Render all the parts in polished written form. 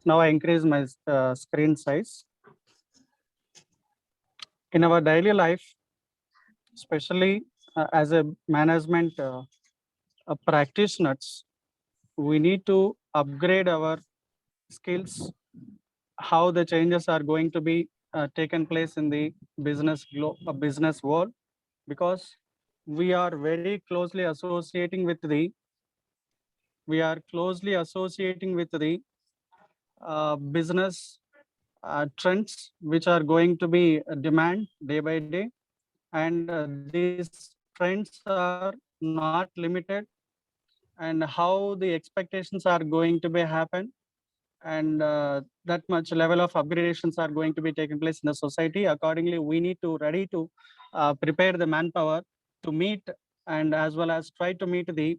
Now I increase my screen size. In our daily life, especially as a management practitioners, we need to upgrade our skills, how the changes are going to be taken place in the business world, because we are very closely associating with the business trends which are going to be demand day by day, and these trends are not limited, and how the expectations are going to be happen, and that much level of upgradations are going to be taking place in the society. Accordingly, we need to ready to prepare the manpower to meet, and as well as try to meet the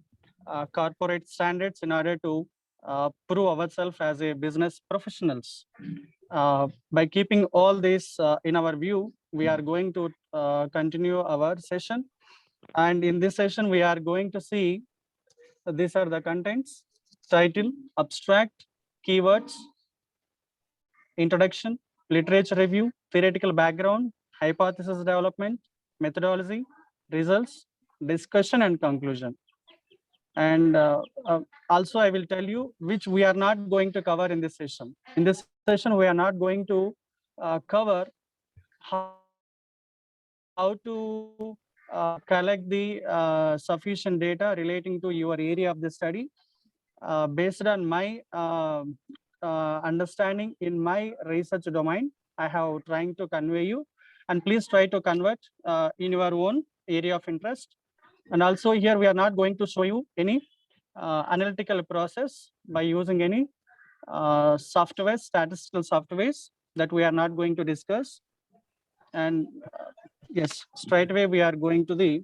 corporate standards in order to prove ourselves as a business professionals. By keeping all this in our view, we are going to continue our session. And in this session, we are going to see these are the contents: title, abstract, keywords, introduction, literature review, theoretical background, hypothesis development, methodology, results, discussion, and conclusion. And also, I will tell you which we are not going to cover in this session. In this session, we are not going to cover how to collect the sufficient data relating to your area of the study. Based on my understanding in my research domain, I have trying to convey you, and please try to convert in your own area of interest. And also here we are not going to show you any analytical process by using any software, statistical softwares, that we are not going to discuss. And yes, straight away we are going to the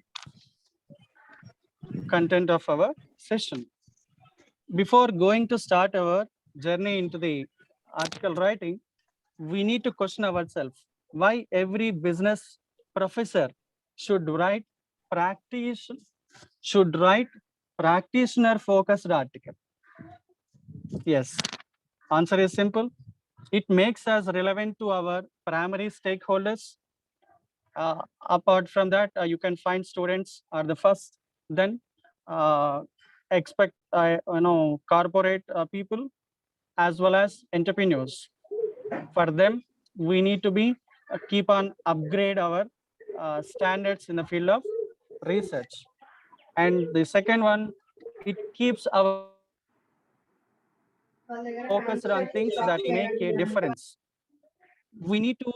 content of our session. Before going to start our journey into the article writing, we need to question ourselves why every business professor should write practitioner focused article. Yes, answer is simple. It makes us relevant to our primary stakeholders. Apart from that, you can find students are the first, then expect corporate people as well as entrepreneurs. For them, we need to be keep on upgrade our standards in the field of research. And the second one, it keeps our focused on things that make a difference. We need to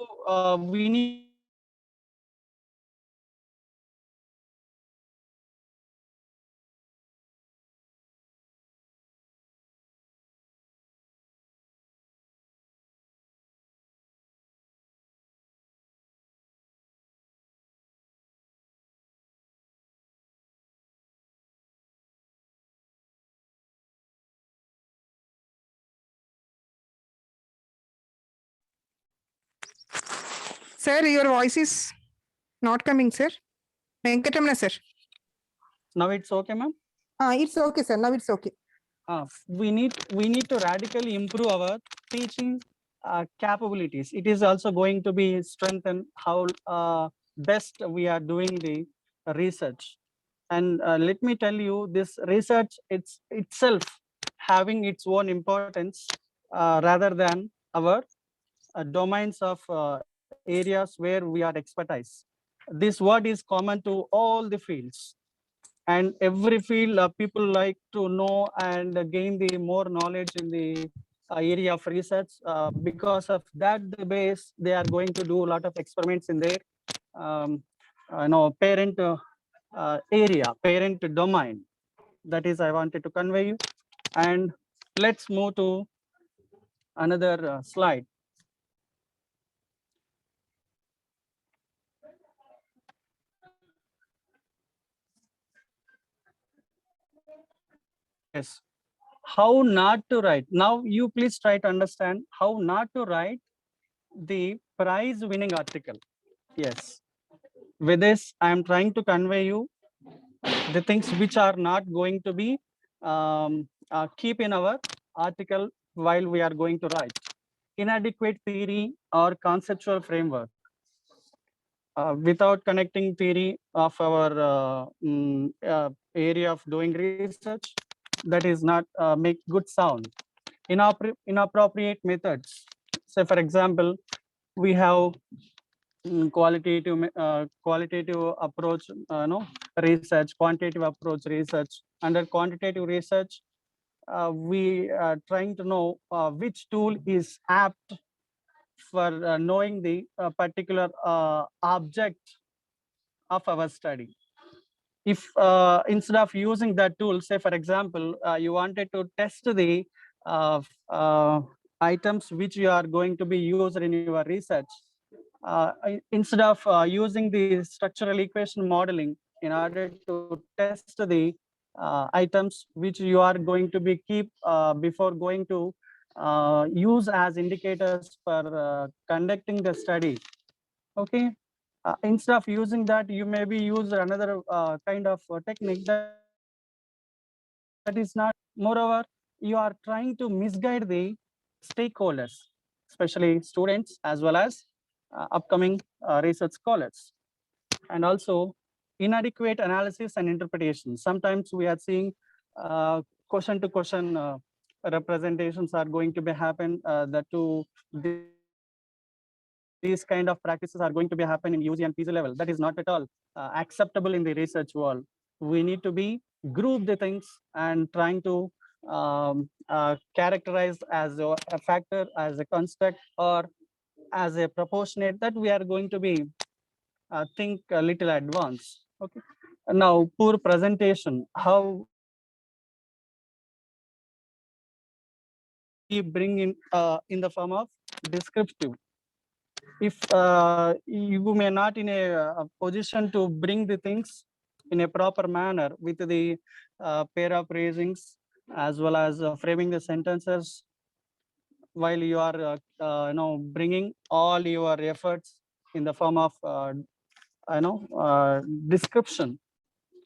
Sir, your voice is not coming, sir. Venkatamana, sir. now it's okay, ma'am. It's okay, sir. Now it's okay. We need to radically improve our teaching capabilities. It is also going to be strengthen how best we are doing the research. And let me tell you, this research it's itself having its own importance rather than our domains of areas where we are expertise. This word is common to all the fields, and every field people like to know and gain the more knowledge in the area of research. Because of that the base, they are going to do a lot of experiments in their parent parent domain. That is I wanted to convey you. And let's move to another slide. Yes, how not to write. Now you please try to understand how not to write the prize winning article. Yes. With this, I am trying to convey you the things which are not going to be keep in our article while we are going to write. Inadequate theory or conceptual framework. Without connecting theory of our area of doing research, that is not make good sound. Inappropriate methods. Say, for example, we have qualitative approach, research, quantitative approach research. Under quantitative research, we are trying to know which tool is apt for knowing the particular object of our study. If instead of using that tool, say for example, you wanted to test the items which you are going to be used in your research, instead of using the structural equation modeling in order to test the items which you are going to be keep before going to use as indicators for conducting the study. Okay, instead of using that, you maybe use another kind of technique that is not. Moreover, you are trying to misguide the stakeholders, especially students as well as upcoming research scholars. And also inadequate analysis and interpretation. Sometimes we are seeing question to question representations are going to be happen, that to these kind of practices are going to be happen in UG and PG level. That is not at all acceptable in the research world. We need to be group the things and trying to characterize as a factor, as a construct, or as a proportionate, that we are going to be think a little advanced. Okay. Now, poor presentation. How we bring in the form of descriptive. If you may not in a position to bring the things in a proper manner with the paraphrasings as well as framing the sentences, while you are bringing all your efforts in the form of description,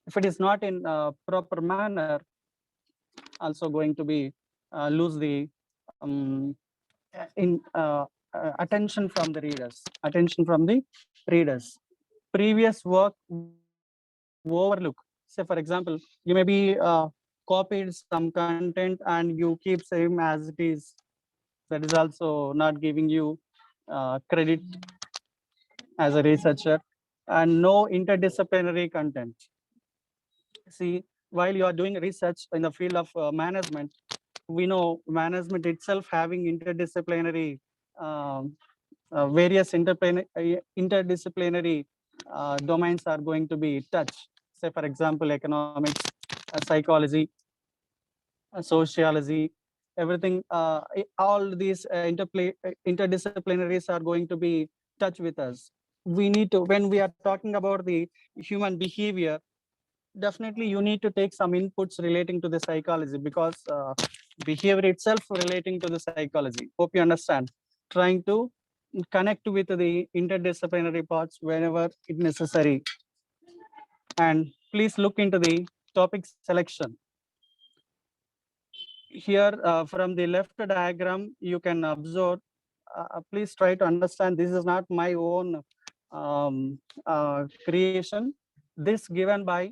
if it is not in proper manner, also going to be lose the um, in attention from the readers. Previous work overlook. Say for example, you may be copied some content and you keep same as it is. That is also not giving you credit as a researcher. And no interdisciplinary content. See, while you are doing research in the field of management, we know management itself having interdisciplinary various interdisciplinary domains are going to be touched. Say, for example, economics, psychology, sociology, everything. All these interdisciplinaries are going to be touched with us. We need to, when we are talking about the human behavior, definitely you need to take some inputs relating to the psychology, because behavior itself relating to the psychology. Hope you understand. Trying to connect with the interdisciplinary parts whenever it necessary. And please look into the topic selection. Here from the left diagram, you can observe, please try to understand, this is not my own creation. This given by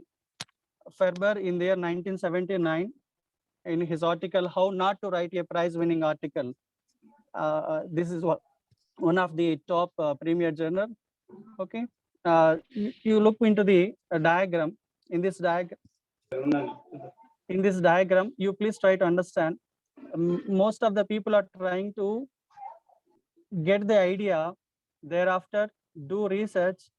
Ferber in their 1979 in his article, How Not to Write a Prize Winning Article. This is one of the top premier journal. Okay. You look into the diagram. In this diagram, you please try to understand. Most of the people are trying to get the idea, thereafter do research.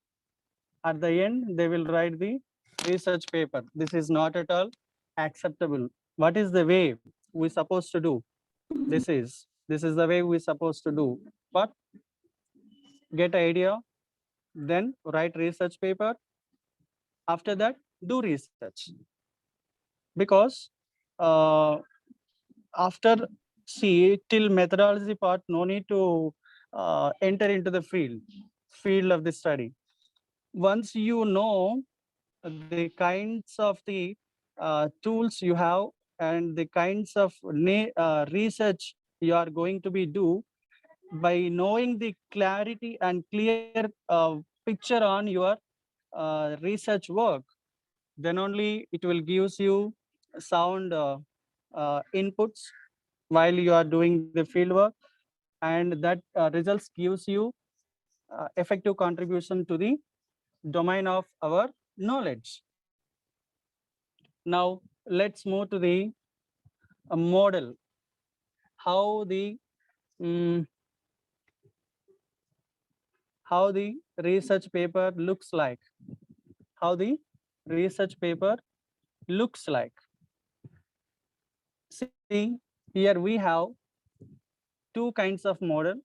At the end, they will write the research paper. This is not at all acceptable. What is the way we supposed to do? This is the way we supposed to do. But get idea, then write research paper. After that, do research. Because after see till methodology part, no need to enter into the field of the study. Once you know the kinds of the tools you have and the kinds of research you are going to be do, by knowing the clarity and clear picture on your research work, then only it will gives you sound inputs while you are doing the field work, and that results gives you effective contribution to the domain of our knowledge. Now let's move to the model, how the mm, how the research paper looks like, how the research paper looks like. See, here we have two kinds of model.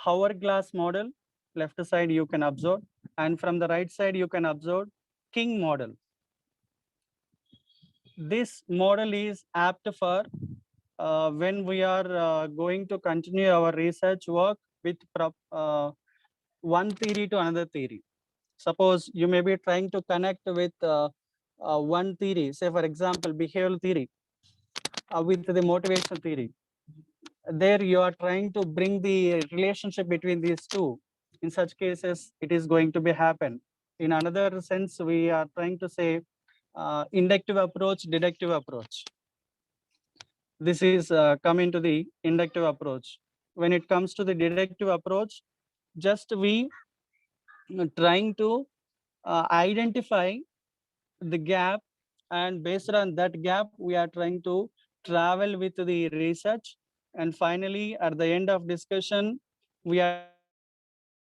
Hourglass model, left side you can observe, and from the right side you can observe king model. This model is apt for when we are going to continue our research work with one theory to another theory. Suppose you may be trying to connect with one theory, say for example, behavioral theory with the motivation theory. There you are trying to bring the relationship between these two. In such cases, it is going to be happen. In another sense, we are trying to say inductive approach, deductive approach. This is coming to the inductive approach. When it comes to the deductive approach, just we trying to identify the gap, and based on that gap we are trying to travel with the research, and finally at the end of discussion we are trying to conclude the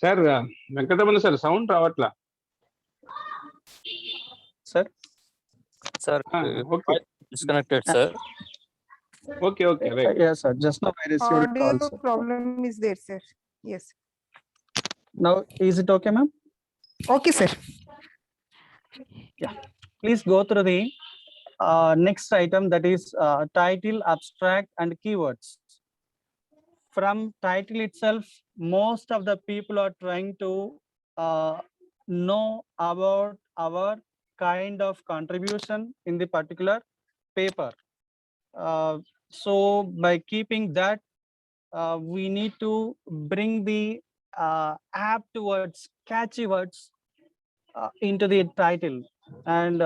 sir Venkataramana sir sound రావట్లా. sir. Sir, okay disconnected, sir. Okay okay right. Yes sir, just now I received a Audio call, sir. problem is there, sir. Yes. Now is it okay, ma'am? Okay, sir. Please go through the next item, that is title, abstract and keywords. From title itself, most of the people are trying to know about our kind of contribution in the particular paper. So by keeping that, we need to bring the apt words, catchy words into the title. And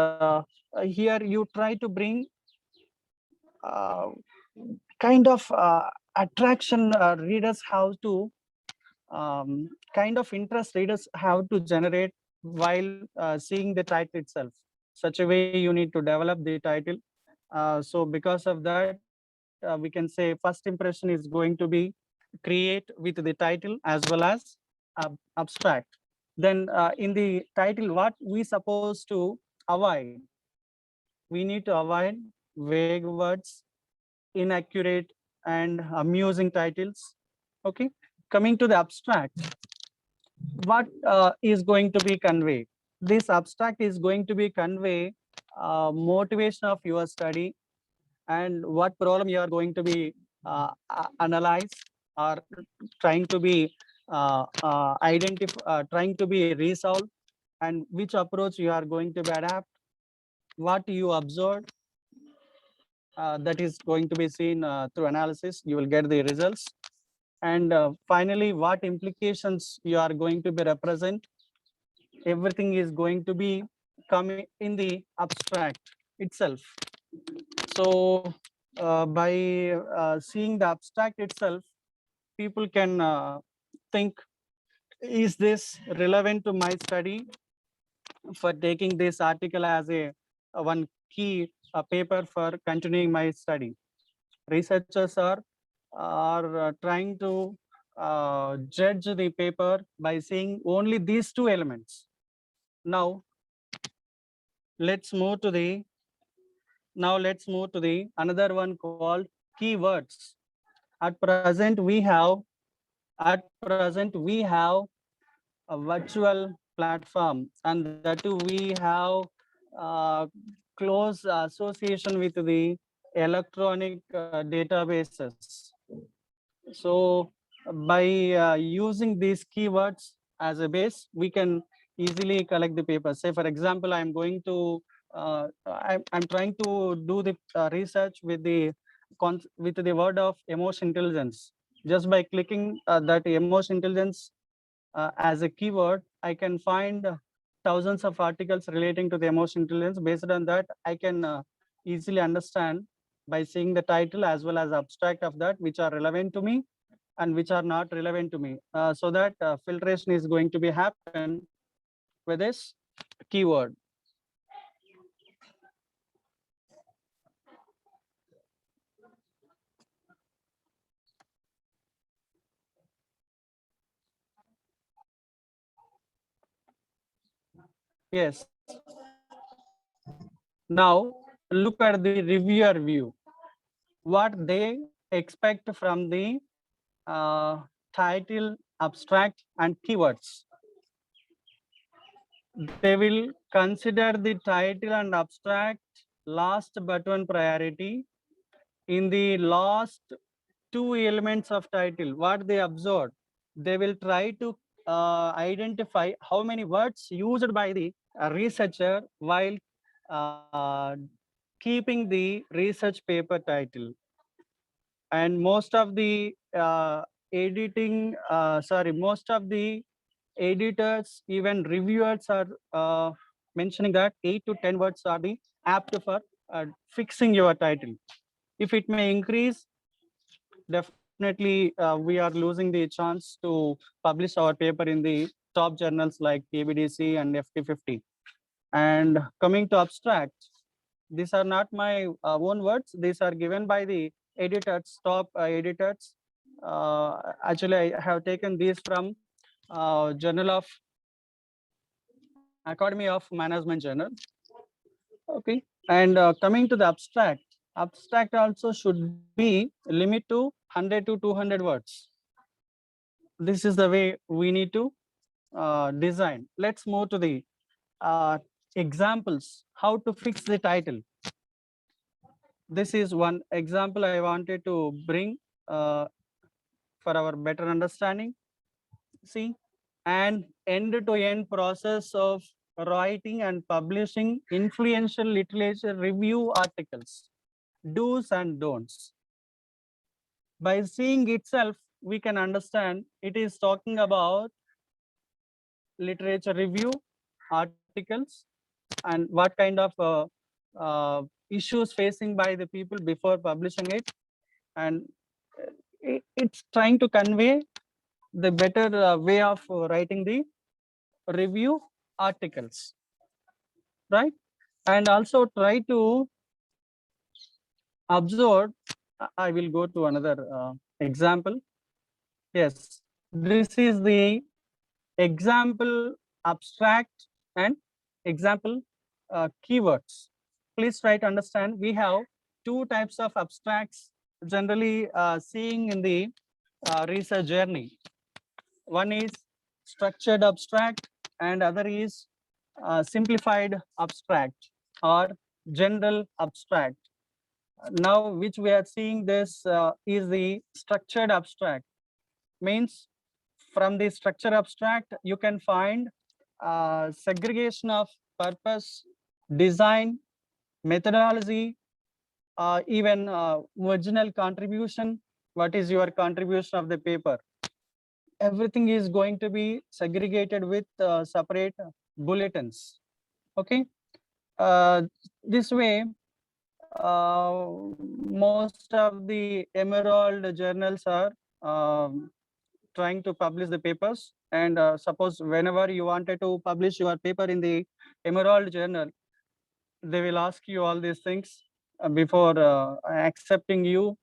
here you try to bring kind of attraction readers have to kind of interest readers have to generate while seeing the title itself. Such a way you need to develop the title. So because of that, we can say first impression is going to be create with the title as well as abstract. Then in the title, what we supposed to avoid? We need to avoid vague words, inaccurate and amusing titles. Okay, coming to the abstract, what is going to be conveyed? This abstract is going to be convey motivation of your study and what problem you are going to be analyze or trying to be trying to be resolved, and which approach you are going to be adapt, what you observed, that is going to be seen through analysis. You will get the results, and finally what implications you are going to be represent. Everything is going to be coming in the abstract itself. So by seeing the abstract itself, people can think, is this relevant to my study for taking this article as a one key paper for continuing my study. Researchers are trying to judge the paper by seeing only these two elements. Now, let's move to the another one called keywords. At present, we have a virtual platform, and that too we have close association with the electronic databases. So by using these keywords as a base, we can easily collect the paper. Say, for example, I'm going to I'm trying to do the research with the word of emotion intelligence. Just by clicking that emotion intelligence as a keyword, I can find thousands of articles relating to the emotion intelligence. Based on that, I can easily understand by seeing the title as well as abstract of that, which are relevant to me and which are not relevant to me. So that filtration is going to be happen with this keyword. Yes. Now look at the reviewer view. What they expect from the title, abstract, and keywords. They will consider the title and abstract last but one priority. In the last two elements of title, what they observed, they will try to identify how many words used by the researcher while keeping the research paper title. And most of the most of the editors, even reviewers are mentioning that 8 to 10 words are the apt for fixing your title. If it may increase, definitely we are losing the chance to publish our paper in the top journals like KBDC and FT50. And coming to abstract, these are not my own words. These are given by the editors, top editors. Actually, I have taken these from Journal of Academy of Management Journal. Okay, and coming to the abstract, abstract also should be limit to 100 to 200 words. This is the way we need to design. Let's move to the examples, how to fix the title. This is one example I wanted to bring for our better understanding. See, an end-to-end process of writing and publishing influential literature review articles, do's and don'ts. By seeing itself, we can understand it is talking about literature review articles and what kind of issues facing by the people before publishing it, and it's trying to convey the better way of writing the review articles, right? And also try to observe. I will go to another example. Yes, this is the example abstract and example keywords. Please try to understand, we have two types of abstracts generally seeing in the research journey. One is structured abstract and other is simplified abstract or general abstract. Now, which we are seeing this is the structured abstract. Means from the structure abstract, you can find segregation of purpose, design, methodology, even original contribution. What is your contribution of the paper? Everything is going to be segregated with separate bulletins. Okay. This way, most of the emerald journals are trying to publish the papers, and suppose whenever you wanted to publish your paper in the emerald journal, they will ask you all these things before accepting you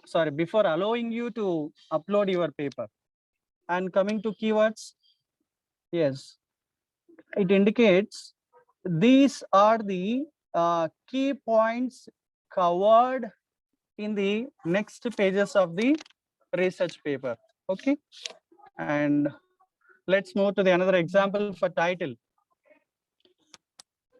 sorry, before allowing you to upload your paper. And coming to keywords, yes, it indicates these are the key points covered in the next pages of the research paper. Okay, and let's move to the another example for title.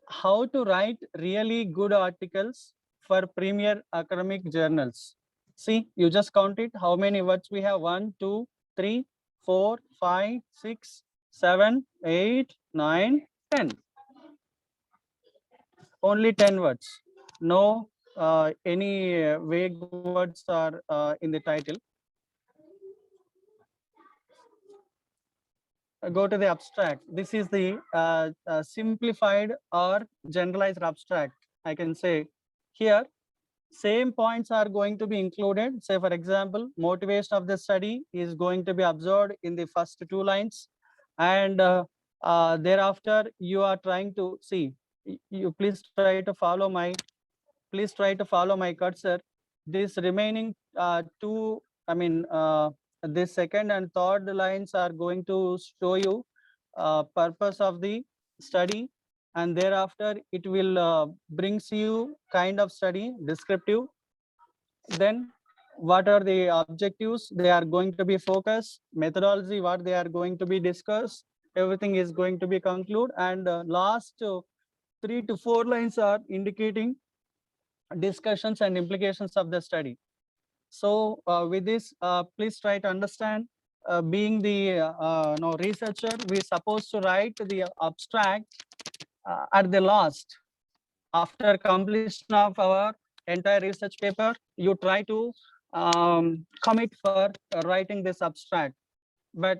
How to write really good articles for premier academic journals. See, you just count it. How many words we have? 1, 2, 3, 4, 5, 6, 7, 8, 9, 10. Only 10 words. No any vague words are in the title. Go to the abstract. This is the simplified or generalized abstract. I can say here, same points are going to be included. Say, for example, motivation of the study is going to be observed in the first 2 lines. And thereafter, you are trying to see, you please try to follow my cursor. This remaining 2, I mean, this second and third lines are going to show you purpose of the study, and thereafter it will brings you kind of study descriptive. Then what are the objectives they are going to be focused, methodology what they are going to be discussed, everything is going to be conclude, and last 3 to 4 lines are indicating discussions and implications of the study. So with this, please try to understand, being the no researcher, we supposed to write the abstract at the last. After completion of our entire research paper, you try to commit for writing this abstract. But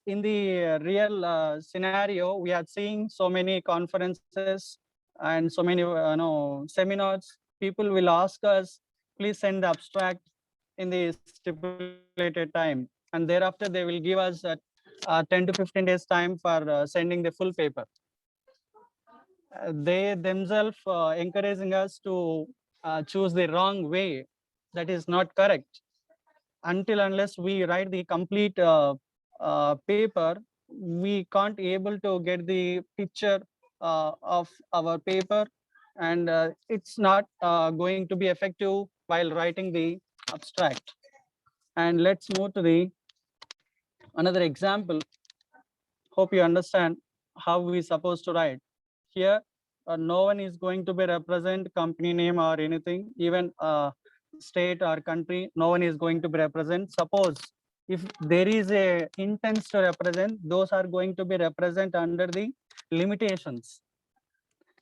in the real scenario, we are seeing so many conferences and so many no, seminars. People will ask us, please send the abstract in the stipulated time. And thereafter, they will give us 10 to 15 days time for sending the full paper. They themselves encouraging us to choose the wrong way. That is not correct. Until unless we write the complete paper, we can't able to get the picture of our paper, and it's not going to be effective while writing the abstract. And let's move to the another example. Hope you understand how we supposed to write. Here, no one is going to be represent company name or anything, even state or country, no one is going to be represent. Suppose if there is a intent to represent, those are going to be represent under the limitations.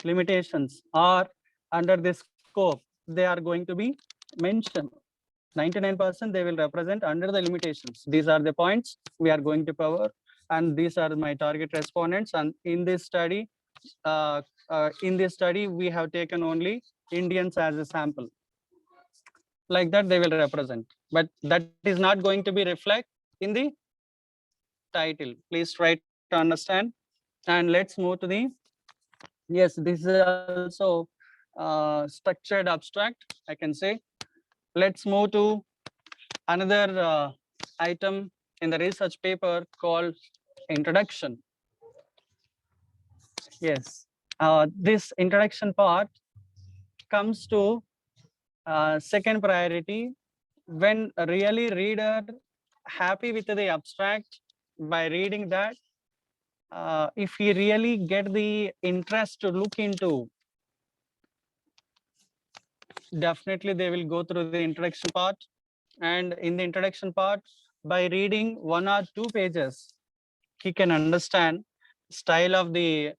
Limitations are under the scope, they are going to be mentioned. 99% they will represent under the limitations. These are the points we are going to cover, and these are my target respondents. And in this study, we have taken only Indians as a sample. Like that, they will represent, but that is not going to be reflect in the title. Please try to understand. And let's move to the, yes, this is also structured abstract, I can say. Let's move to another item in the research paper called introduction. Yes, this introduction part comes to second priority when really reader happy with the abstract by reading that. If he really get the interest to look into, definitely they will go through the introduction part. And in the introduction part, by reading 1 or 2 pages, he can understand style of the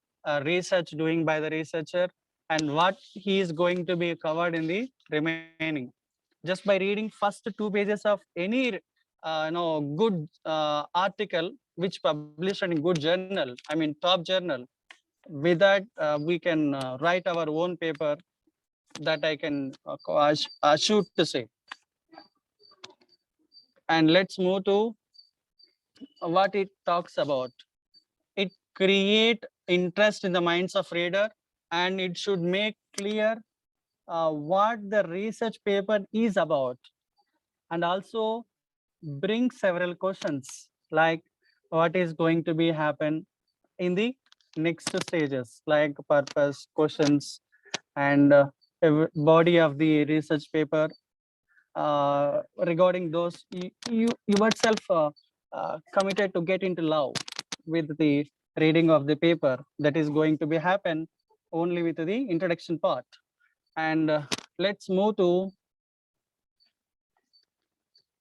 research doing by the researcher and what he is going to be covered in the remaining. Just by reading first 2 pages of any good article which published in good journal, I mean top journal, with that we can write our own paper, that I can shoot to say. And let's move to what it talks about. It create interest in the minds of reader, and it should make clear what the research paper is about. and also bring several questions like what is going to be happen in the next stages, like purpose questions and body of the research paper. Regarding those, you yourself committed to get into love with the reading of the paper that is going to be happen only with the introduction part. And let's move to,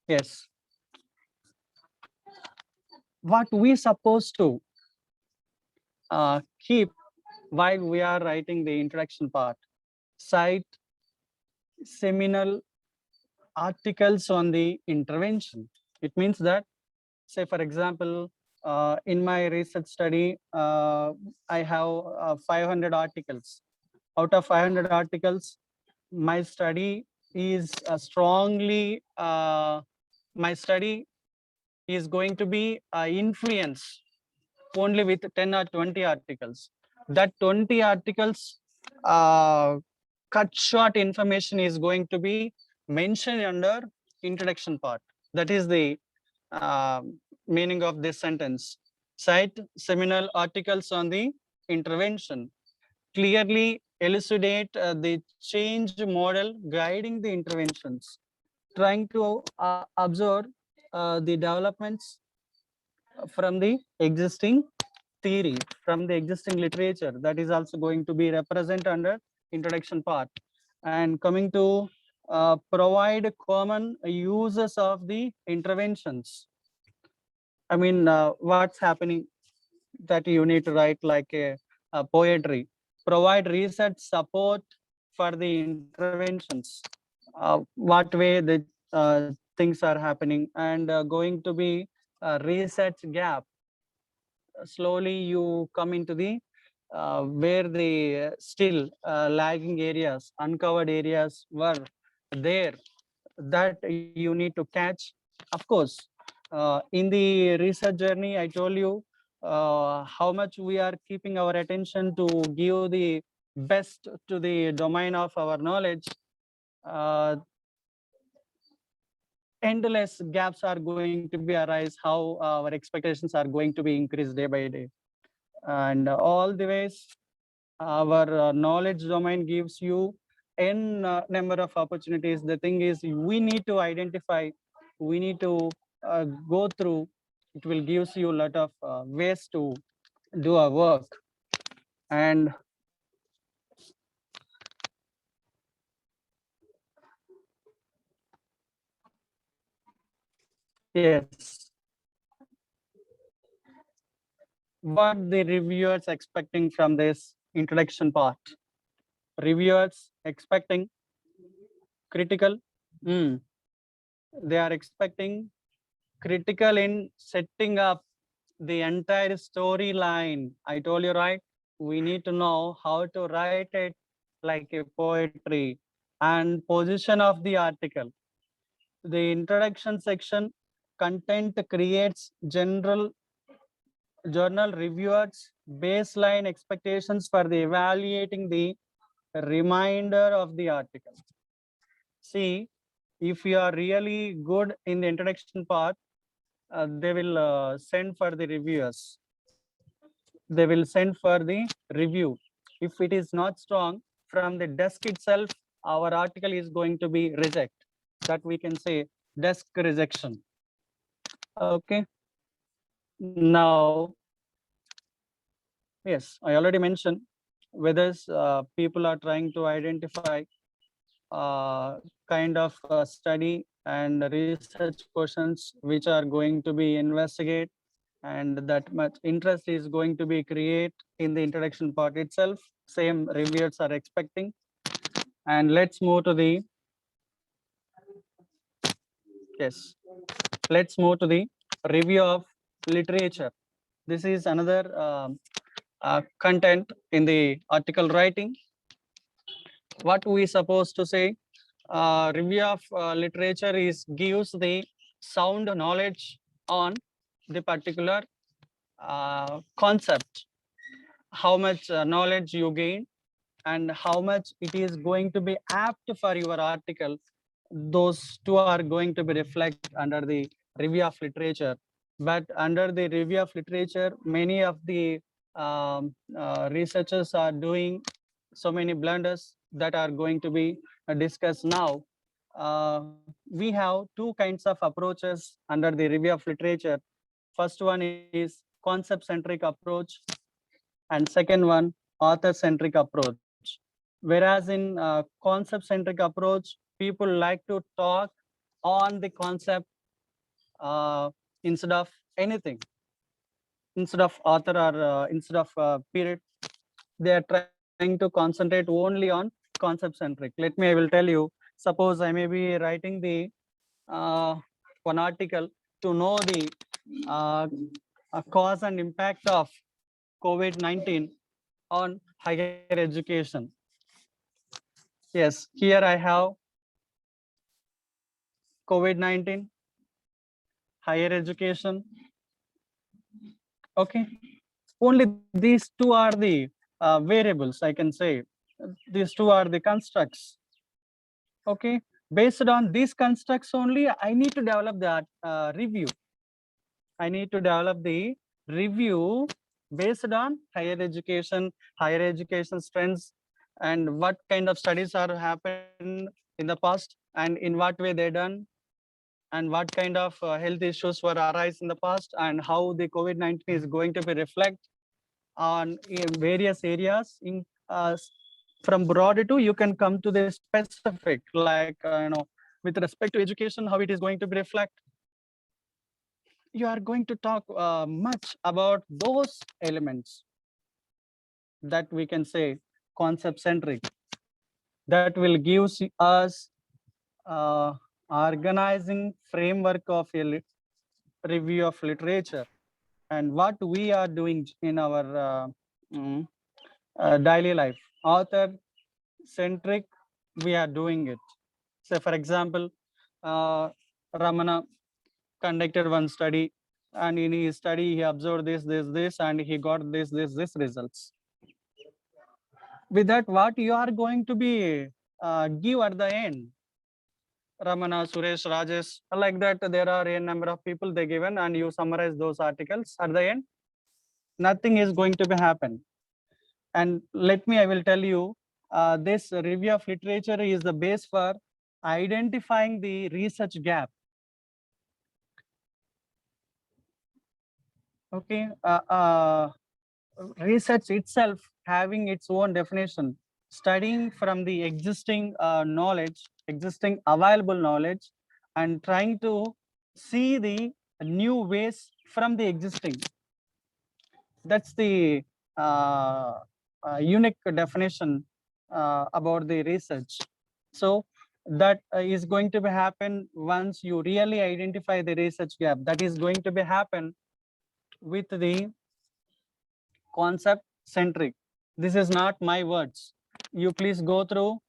yes, what we supposed to keep while we are writing the introduction part. Cite seminal articles on the intervention. It means that, say for example, in my research study, I have 500 articles. Out of 500 articles, my study is my study is going to be influenced only with 10 or 20 articles. That 20 articles cut short information is going to be mentioned under introduction part. That is the meaning of this sentence. Cite seminal articles on the intervention. Clearly elucidate the change model guiding the interventions. Trying to observe the developments from the existing theory, from the existing literature, that is also going to be represented under introduction part. And coming to provide common uses of the interventions. I mean, what's happening that you need to write like a poetry. Provide research support for the interventions. What way the things are happening, and going to be a research gap. Slowly you come into the where the still lagging areas, uncovered areas were there, that you need to catch. Of course, in the research journey, I told you how much we are keeping our attention to give the best to the domain of our knowledge. Endless gaps are going to be arise, how our expectations are going to be increased day by day. And all the ways, our knowledge domain gives you n number of opportunities. The thing is, we need to identify, we need to go through. It will gives you a lot of ways to do our work. And yes, what the reviewers expecting from this introduction part? Reviewers expecting critical. They are expecting critical in setting up the entire storyline. I told you, right? We need to know how to write it like a poetry, and position of the article. The introduction section content creates general journal reviewers baseline expectations for the evaluating the remainder of the article. See, if you are really good in the introduction part, they will send for the reviewers. They will send for the review. If it is not strong, from the desk itself, our article is going to be reject. That we can say desk rejection. Okay. Now, yes, I already mentioned whether people are trying to identify kind of study and research questions which are going to be investigate, and that much interest is going to be create in the introduction part itself. Same reviewers are expecting. And let's move to the, yes, let's move to the review of literature. This is another content in the article writing. What we supposed to say? Review of literature is gives the sound knowledge on the particular concept, how much knowledge you gain, and how much it is going to be apt for your article those two are going to be reflected under the review of literature. But under the review of literature, many of the researchers are doing so many blunders that are going to be discussed now. We have two kinds of approaches under the review of literature. First one is concept-centric approach, and second one, author-centric approach. Whereas in concept-centric approach, people like to talk on the concept instead of anything, instead of author or instead of period. They are trying to concentrate only on concept-centric. Let me, I will tell you, suppose I may be writing the one article to know the cause and impact of COVID-19 on higher education. Yes, here I have COVID-19, higher education. Okay, only these two are the variables, I can say. These two are the constructs. Okay, based on these constructs only, I need to develop that review. I need to develop the review based on higher education trends, and what kind of studies are happened in the past, and in what way they done, and what kind of health issues were arise in the past, and how the COVID-19 is going to be reflect on in various areas. In from broad to, you can come to the specific, like with respect to education, how it is going to be reflect. You are going to talk much about those elements that we can say concept centric, that will give us organizing framework of a review of literature, and what we are doing in our daily life. Author centric, we are doing it. Say for example, Ramana conducted one study, and in his study he observed this, and he got this results. With that, what you are going to be give at the end? Ramana, Suresh, Rajesh, like that, there are a number of people they given, and you summarize those articles. At the end, nothing is going to be happen. And let me, I will tell you, this review of literature is the base for identifying the research gap. Okay, research itself having its own definition, studying from the existing knowledge, existing available knowledge, and trying to see the new ways from the existing. That's the unique definition about the research. So that is going to be happen once you really identify the research gap. That is going to be happen with the concept centric. This is not my words. You please go through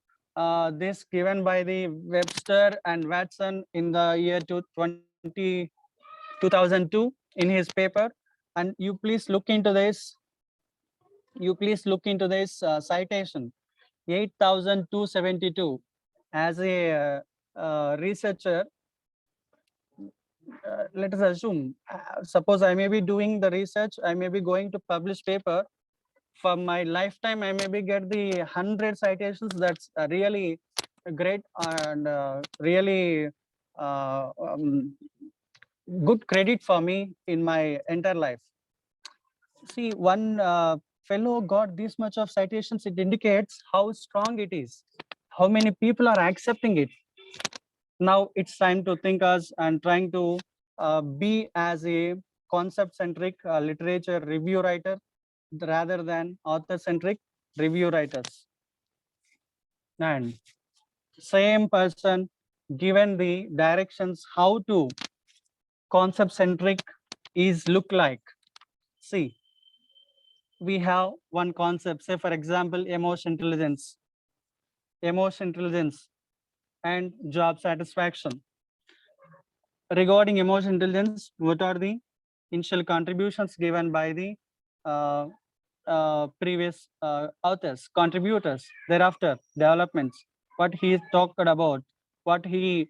this given by the Webster and Watson in the year 2002 in his paper, and you please look into this. You please look into this citation 8272 as a researcher. Let us assume, suppose I may be doing the research, I may be going to publish paper. For my lifetime, I maybe get the 100 citations. That's really great, and really good credit for me in my entire life. See, one fellow got this much of citations. It indicates how strong it is, how many people are accepting it. Now it's time to think us and trying to be as a concept-centric literature review writer rather than author-centric review writers. And same person given the directions how to concept-centric is look like. See, we have one concept, say for example, emotion intelligence and job satisfaction. Regarding emotion intelligence, what are the initial contributions given by the previous authors, contributors, thereafter developments, what he talked about, what he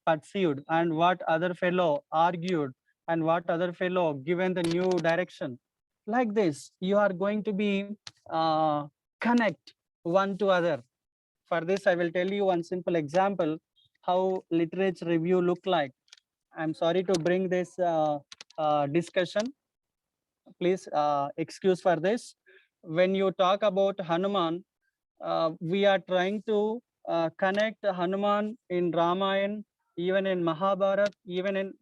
pursued, and what other fellow argued, and what other fellow given the new direction. Like this, you are going to be connect one to other. For this, I will tell you one simple example how literature review look like. I'm sorry to bring this discussion. Please excuse for this. When you talk about Hanuman, we are trying to connect Hanuman in Ramayana, even in Mahabharata, even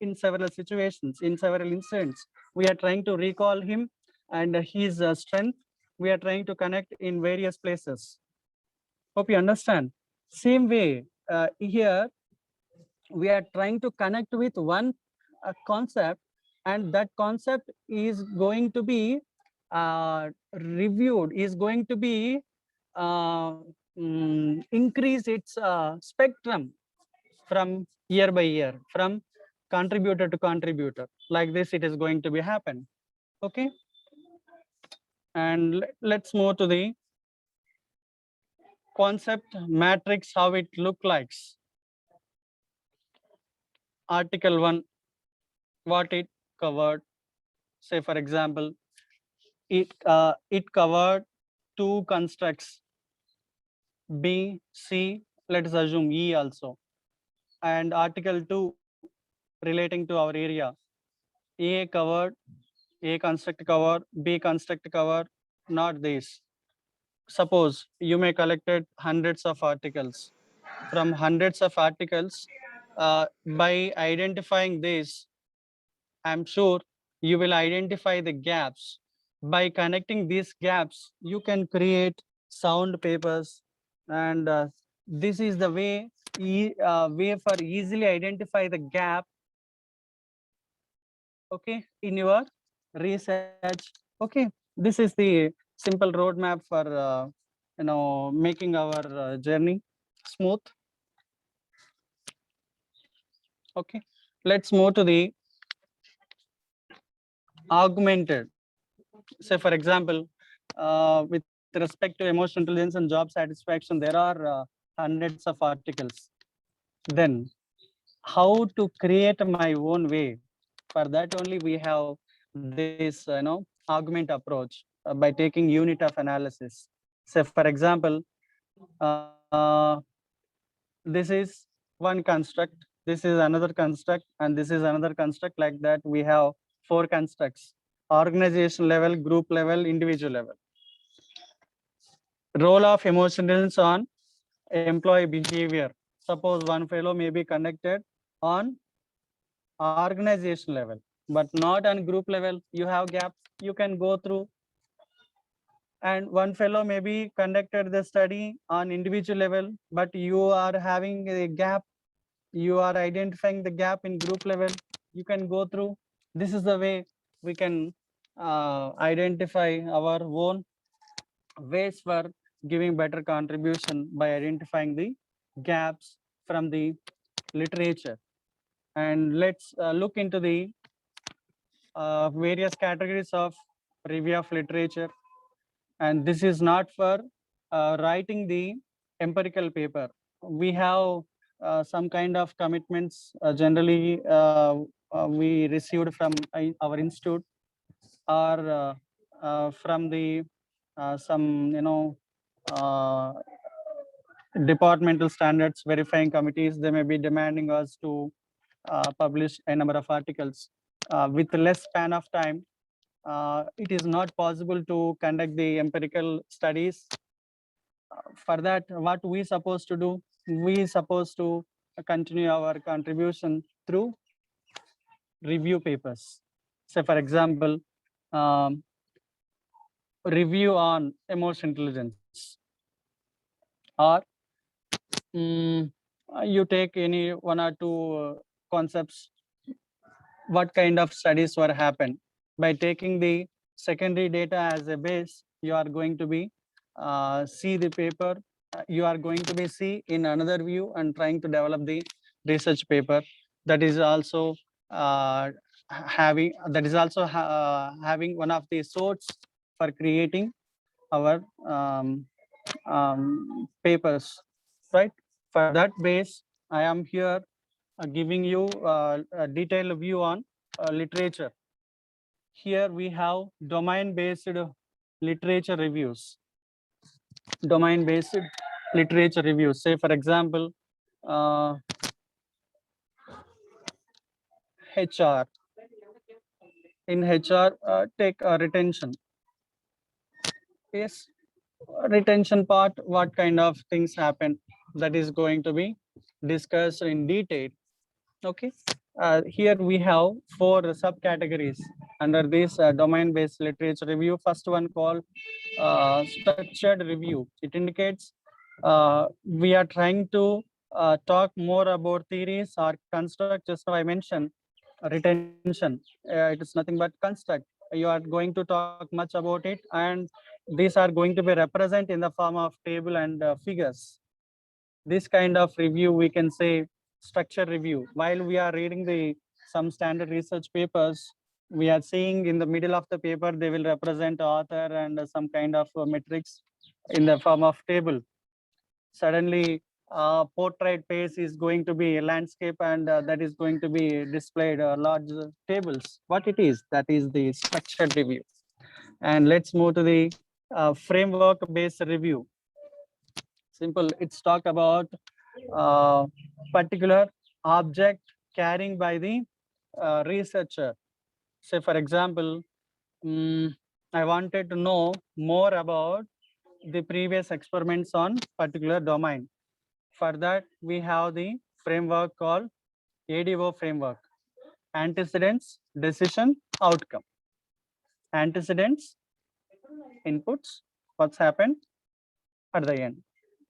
in several situations, in several incidents. We are trying to recall him and his strength. We are trying to connect in various places. Hope you understand. Same way, here we are trying to connect with one concept, and that concept is going to be reviewed, is going to be increase its spectrum from year by year, from contributor to contributor. Like this, it is going to be happen. Okay. And let's move to the concept matrix, how it look like. Article 1, what it covered. Say, for example, it covered two constructs, B, C, let us assume E also. And Article 2 relating to our area. A covered, A construct cover, B construct cover, not this. Suppose you may collected hundreds of articles. From hundreds of articles, by identifying this, I'm sure you will identify the gaps. By connecting these gaps, you can create sound papers, and this is the way for easily identify the gap. Okay, in your research. Okay, this is the simple roadmap for making our journey smooth. Okay, let's move to the augmented. Say, for example, with respect to emotional intelligence and job satisfaction, there are hundreds of articles. Then how to create my own way? For that only we have this augment approach by taking unit of analysis. Say, for example, this is one construct, this is another construct, and this is another construct. Like that, we have 4 constructs: organization level, group level, individual level. Role of emotional on employee behavior. Suppose one fellow may be connected on organization level, but not on group level. You have gaps, you can go through. And one fellow may be conducted the study on individual level, but you are having a gap, you are identifying the gap in group level, you can go through. This is the way we can identify our own ways for giving better contribution by identifying the gaps from the literature. And let's look into the various categories of review of literature. And this is not for writing the empirical paper. We have some kind of commitments generally we received from our institute, or from the some departmental standards verifying committees. They may be demanding us to publish a number of articles with less span of time. It is not possible to conduct the empirical studies. For that, what we supposed to do? We supposed to continue our contribution through review papers. Say, for example, review on emotional intelligence, or you take any 1 or 2 concepts, what kind of studies were happened. By taking the secondary data as a base, you are going to be see the paper, you are going to be see in another view and trying to develop the research paper. That is also having one of the source for creating our papers, right? For that base, I am here giving you a detailed view on literature. Here we have domain-based literature reviews. Domain-based literature reviews. Say, for example, HR. In HR, take retention. Yes, retention part, what kind of things happen, that is going to be discussed in detail. Okay, here we have 4 subcategories under this domain-based literature review. First one called structured review. It indicates we are trying to talk more about theories or construct. Just now I mentioned retention. It is nothing but construct. You are going to talk much about it, and these are going to be represented in the form of table and figures. This kind of review we can say structure review. While we are reading the some standard research papers, we are seeing in the middle of the paper they will represent author and some kind of metrics in the form of table. Suddenly portrait page is going to be a landscape, and that is going to be displayed large tables. What it is, that is the structured review. And let's move to the framework based review. Simple, it's talk about particular object carrying by the researcher. Say, for example, I wanted to know more about the previous experiments on particular domain. For that, we have the framework called ADO framework: antecedents, decision, outcome. Antecedents, inputs, what's happened at the end.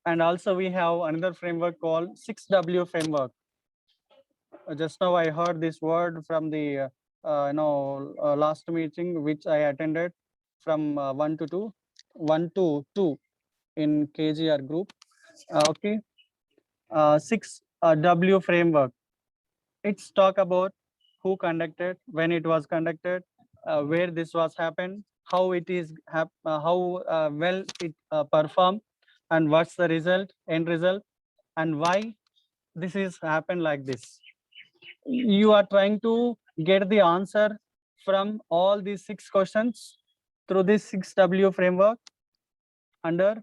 And also we have another framework called 6W framework. Just now I heard this word from the last meeting which I attended from 1 to 2, 1 to 2 in KGR group. Okay, 6W framework. It's talk about who conducted, when it was conducted, where this was happened, how it is how well it performed, and what's the result, end result, and why this is happened like this. You are trying to get the answer from all these 6 questions through this 6W framework under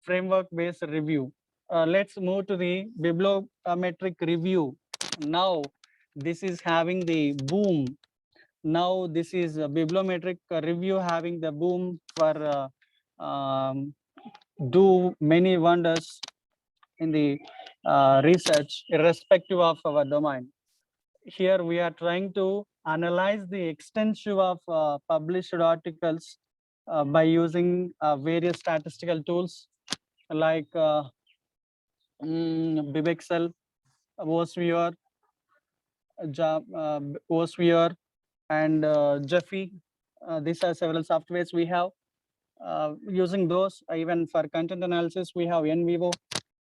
framework based review. Let's move to the bibliometric review. Now this is having the boom. Now this is a bibliometric review having the boom for do many wonders in the research irrespective of our domain. Here we are trying to analyze the extensive of published articles by using various statistical tools like Bibexcel, OSViewer, OSViewer, and Jeffy. These are several softwares we have. Using those, even for content analysis, we have NVivo.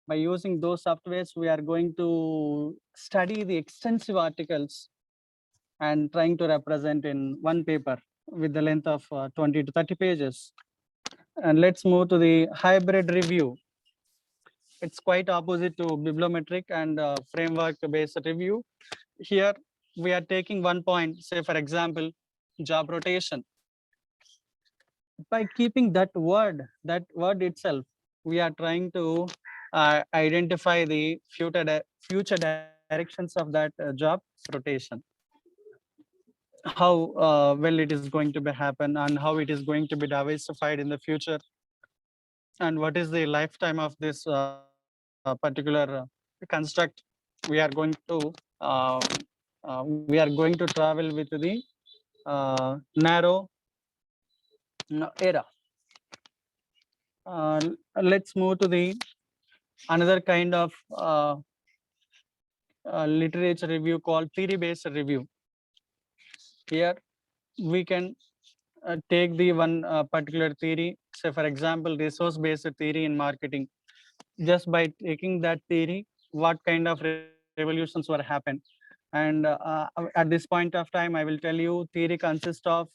By using those softwares, we are going to study the extensive articles and trying to represent in one paper with the length of 20 to 30 pages. And let's move to the hybrid review. It's quite opposite to bibliometric and framework-based review. Here, we are taking one point, say for example, job rotation. By keeping that word itself, we are trying to identify the future directions of that job rotation. How well it is going to be happen, and how it is going to be diversified in the future, and what is the lifetime of this particular construct. We are going to travel with the narrow era. Let's move to the another kind of literature review called theory-based review. Here we can take the one particular theory, say for example, resource-based theory in marketing. Just by taking that theory, what kind of revolutions were happened. And at this point of time, I will tell you, theory consists of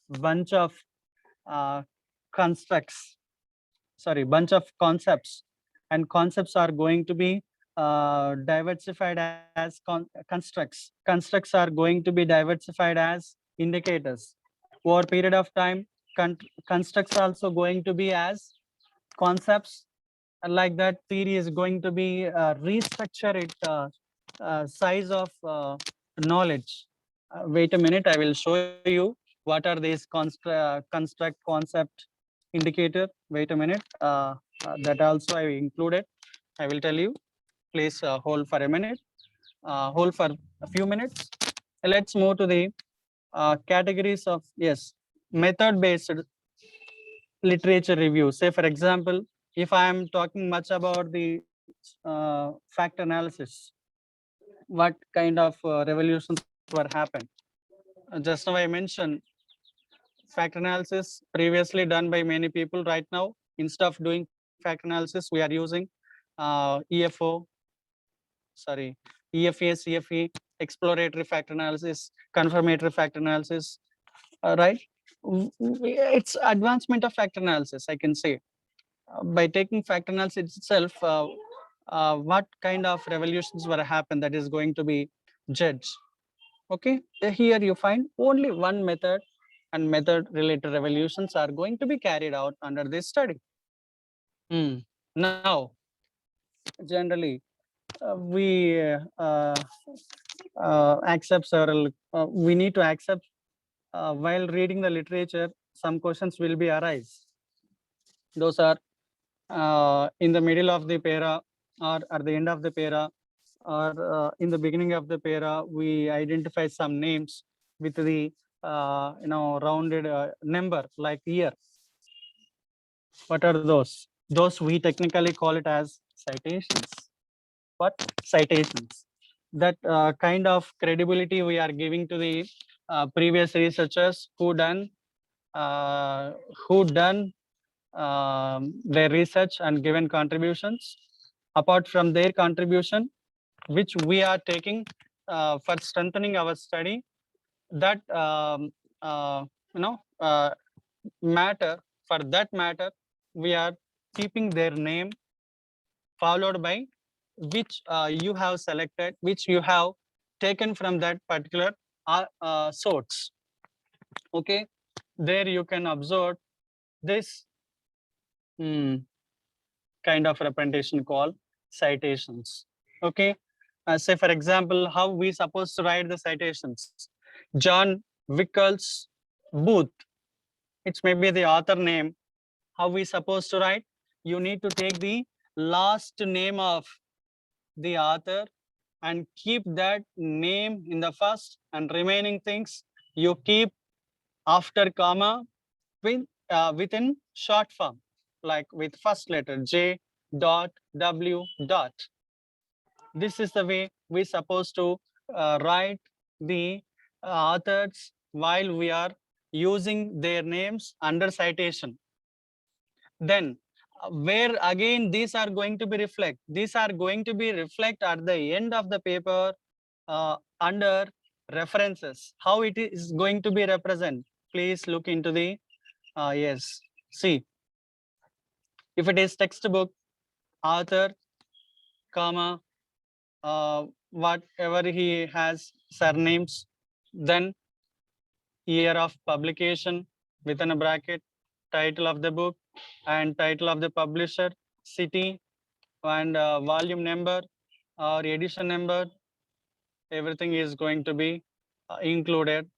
bunch of bunch of concepts, and concepts are going to be diversified as constructs. Constructs are going to be diversified as indicators. Over period of time, constructs also going to be as concepts. Like that, theory is going to be restructure it size of knowledge. Wait a minute, I will show you what are these construct, concept, indicator. Wait a minute, that also I included. I will tell you. Please hold for a minute. Hold for a few minutes. Let's move to the categories of, yes, method based literature review. Say for example, if I am talking much about the fact analysis, what kind of revolutions were happened? Just now I mentioned fact analysis previously done by many people. Right now, instead of doing fact analysis, we are using EFO, sorry, EFA, CFE, exploratory fact analysis, confirmatory fact analysis, right? It's advancement of fact analysis, I can say. By taking fact analysis itself, what kind of revolutions were happen, that is going to be judged. Okay, here you find only one method and method related revolutions are going to be carried out under this study. Now, generally, we accept several, we need to accept while reading the literature, some questions will be arise. Those are in the middle of the para or at the end of the para or in the beginning of the para, we identify some names with the rounded number like year. What are those? Those we technically call it as citations. What? Citations. That kind of credibility we are giving to the previous researchers who done their research and given contributions. Apart from their contribution, which we are taking for strengthening our study, that matter, for that matter, we are keeping their name followed by which you have selected, which you have taken from that particular source. Okay, there you can observe this kind of representation called citations. Okay, say for example, how we supposed to write the citations? John Wickles Booth, it's maybe the author name. How we supposed to write? You need to take the last name of the author and keep that name in the first, and remaining things you keep after comma within short form, like with first letter J dot W dot. This is the way we supposed to write the authors while we are using their names under citation. Then where again these are going to be reflect? These are going to be reflect at the end of the paper under references. How it is going to be represent? Please look into the yes. See, if it is textbook, author, comma, whatever he has surnames, then year of publication within a bracket, title of the book and title of the publisher, city and volume number or edition number, everything is going to be included.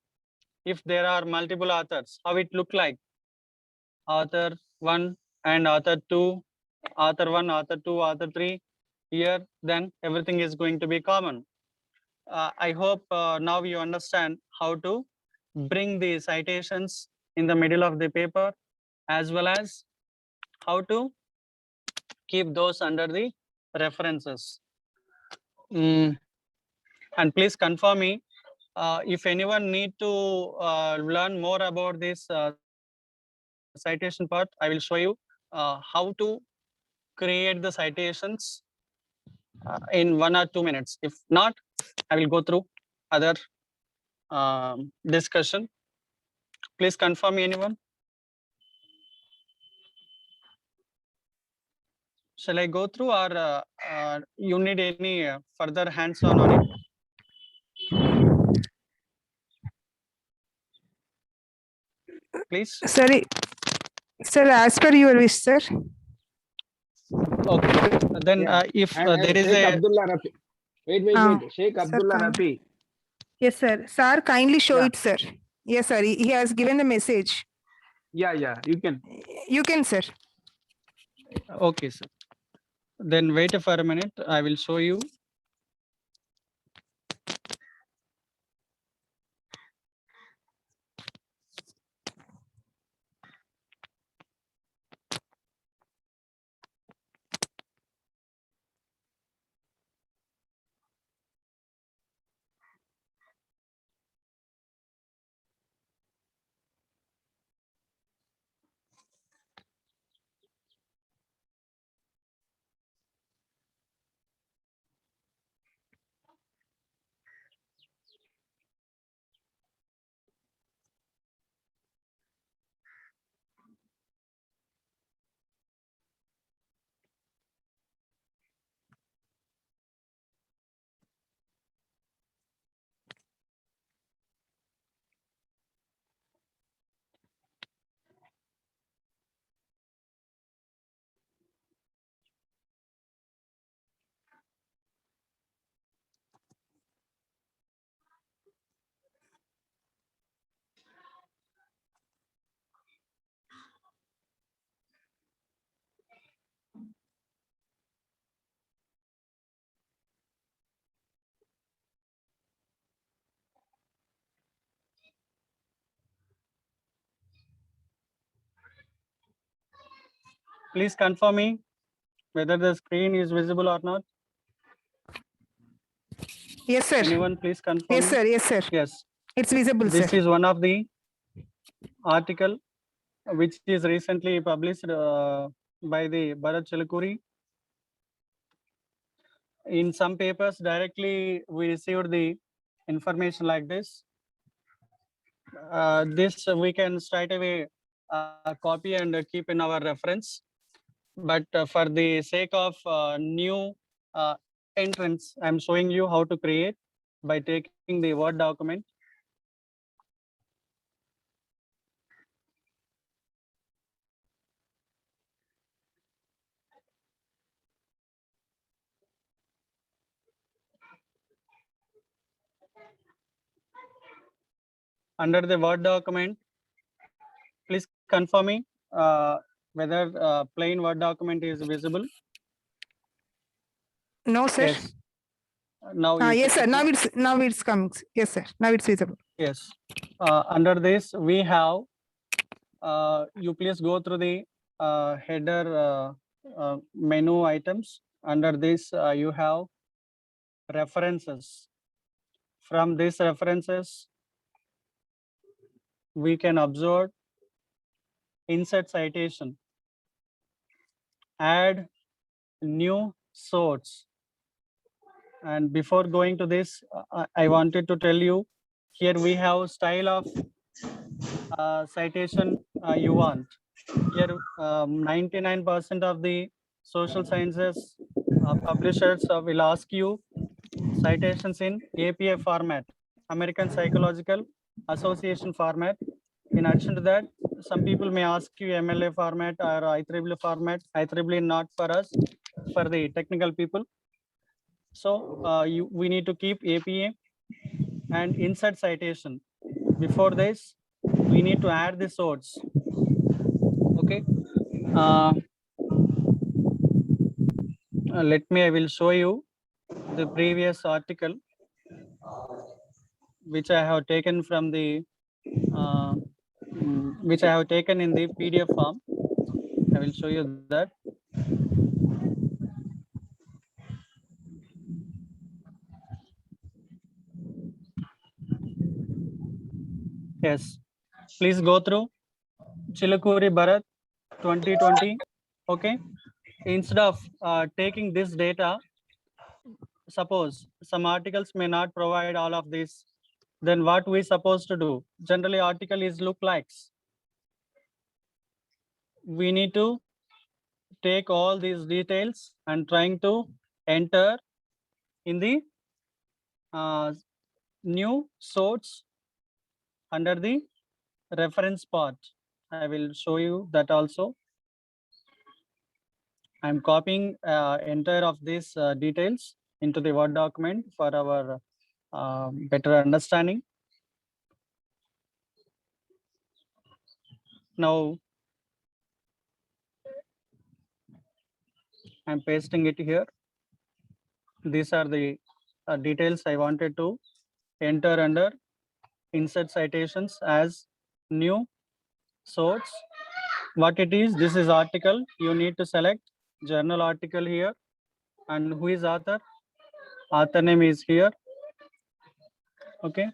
If there are multiple authors, how it look like? Author 1 and author 2, author 1, author 2, author 3 here, then everything is going to be common. I hope now you understand how to bring the citations in the middle of the paper, as well as how to keep those under the references. And please confirm me if anyone need to learn more about this citation part. I will show you how to create the citations in 1 or 2 minutes. If not, I will go through other discussion. Please confirm me, anyone. Shall I go through, or you need any further hands-on on it? Please. Sir, sir, as per your wish, sir. Okay. Then Yeah. if And there is Sheikh a Abdullah Rafi. Wait. Sheikh Sir, Abdullah fine. Rafi. Yes, sir. Sir, kindly show Yeah. it, sir. Yes, sir. He has given the message. Yeah. You can. You can, sir. okay, sir. Then wait for a minute. I will show you. Please confirm me whether the screen is visible or not. Yes, sir. Anyone, please confirm Yes, me. sir. Yes, sir. Yes. It's visible, This sir. is one of the article which is recently published by the Bharat Chilukuri. In some papers, directly we received the information like this. This we can straight away copy and keep in our reference. But for the sake of new entrance, I'm showing you how to create by taking the Word document. Under the Word document, please confirm me whether plain Word document is visible. No, sir. Yes. Now you Yes, sir. can see. Now it's coming. Yes, sir. Now it's visible. Yes. Under this, we have, you please go through the header menu items. Under this, you have references. From these references, we can observe insert citation, add new source. And before going to this, I wanted to tell you, here we have style of citation you want. Here 99% of the social sciences publishers will ask you citations in APA format, American Psychological Association format. In addition to that, some people may ask you MLA format or IEEE format. IEEE not for us, for the technical people. So we need to keep APA and insert citation. Before this, we need to add the source. Okay. Let me, I will show you the previous article which I have taken from the which I have taken in the PDF form. I will show you that. Yes, please go through Chilukuri Bharat 2020. Okay, instead of taking this data, suppose some articles may not provide all of this, then what we supposed to do? Generally, article is look likes. We need to take all these details and trying to enter in the new source under the reference part. I will show you that also. I'm copying entire of these details into the Word document for our better understanding. Now, I'm pasting it here. These are the details I wanted to enter under insert citations as new source. What it is, this is article. You need to select journal article here, and who is author? Author name is here. Okay.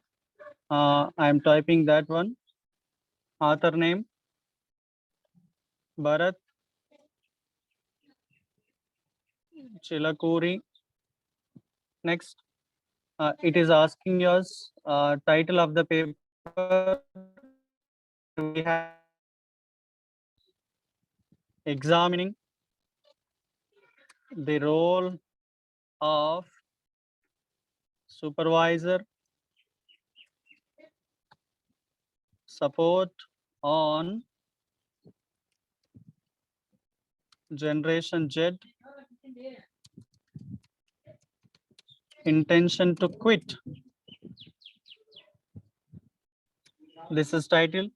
I am typing that one. Author name Bharat Chilakuri. Next, it is asking us title of the paper. We have examining the role of supervisor support on Generation Z intention to quit. This is title.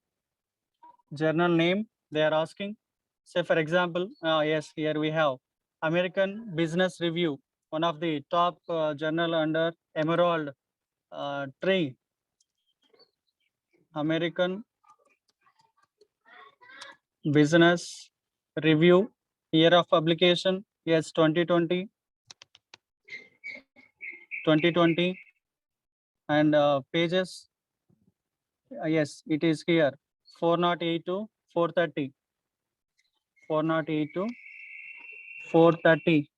Journal name they are asking. Say for example, yes, here we have American Business Review, one of the top journal under Emerald tree. American Business Review, year of publication, yes, 2020, and pages, yes, it is here, 408 to 430, 408 to 430.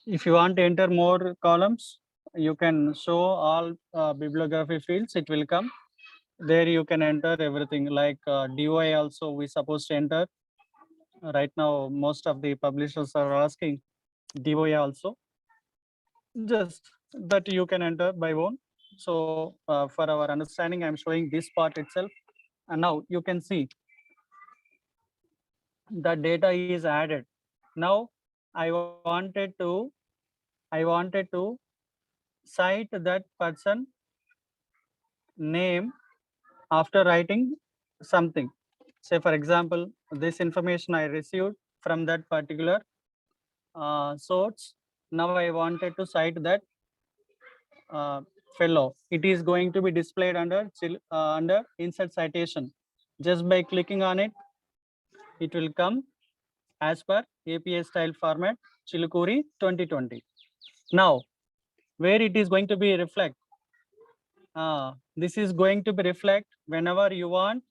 If you want to enter more columns, you can show all bibliography fields, it will come. There you can enter everything like DOI also we supposed to enter. Right now, most of the publishers are asking DOI also. Just that you can enter by own. So for our understanding, I'm showing this part itself. And now you can see the data is added. Now I wanted to cite that person name after writing something. Say for example, this information I received from that particular source. Now I wanted to cite that fellow. It is going to be displayed under insert citation. Just by clicking on it, it will come as per APA style format Chilukuri 2020. Now, where it is going to be reflect? This is going to be reflect whenever you want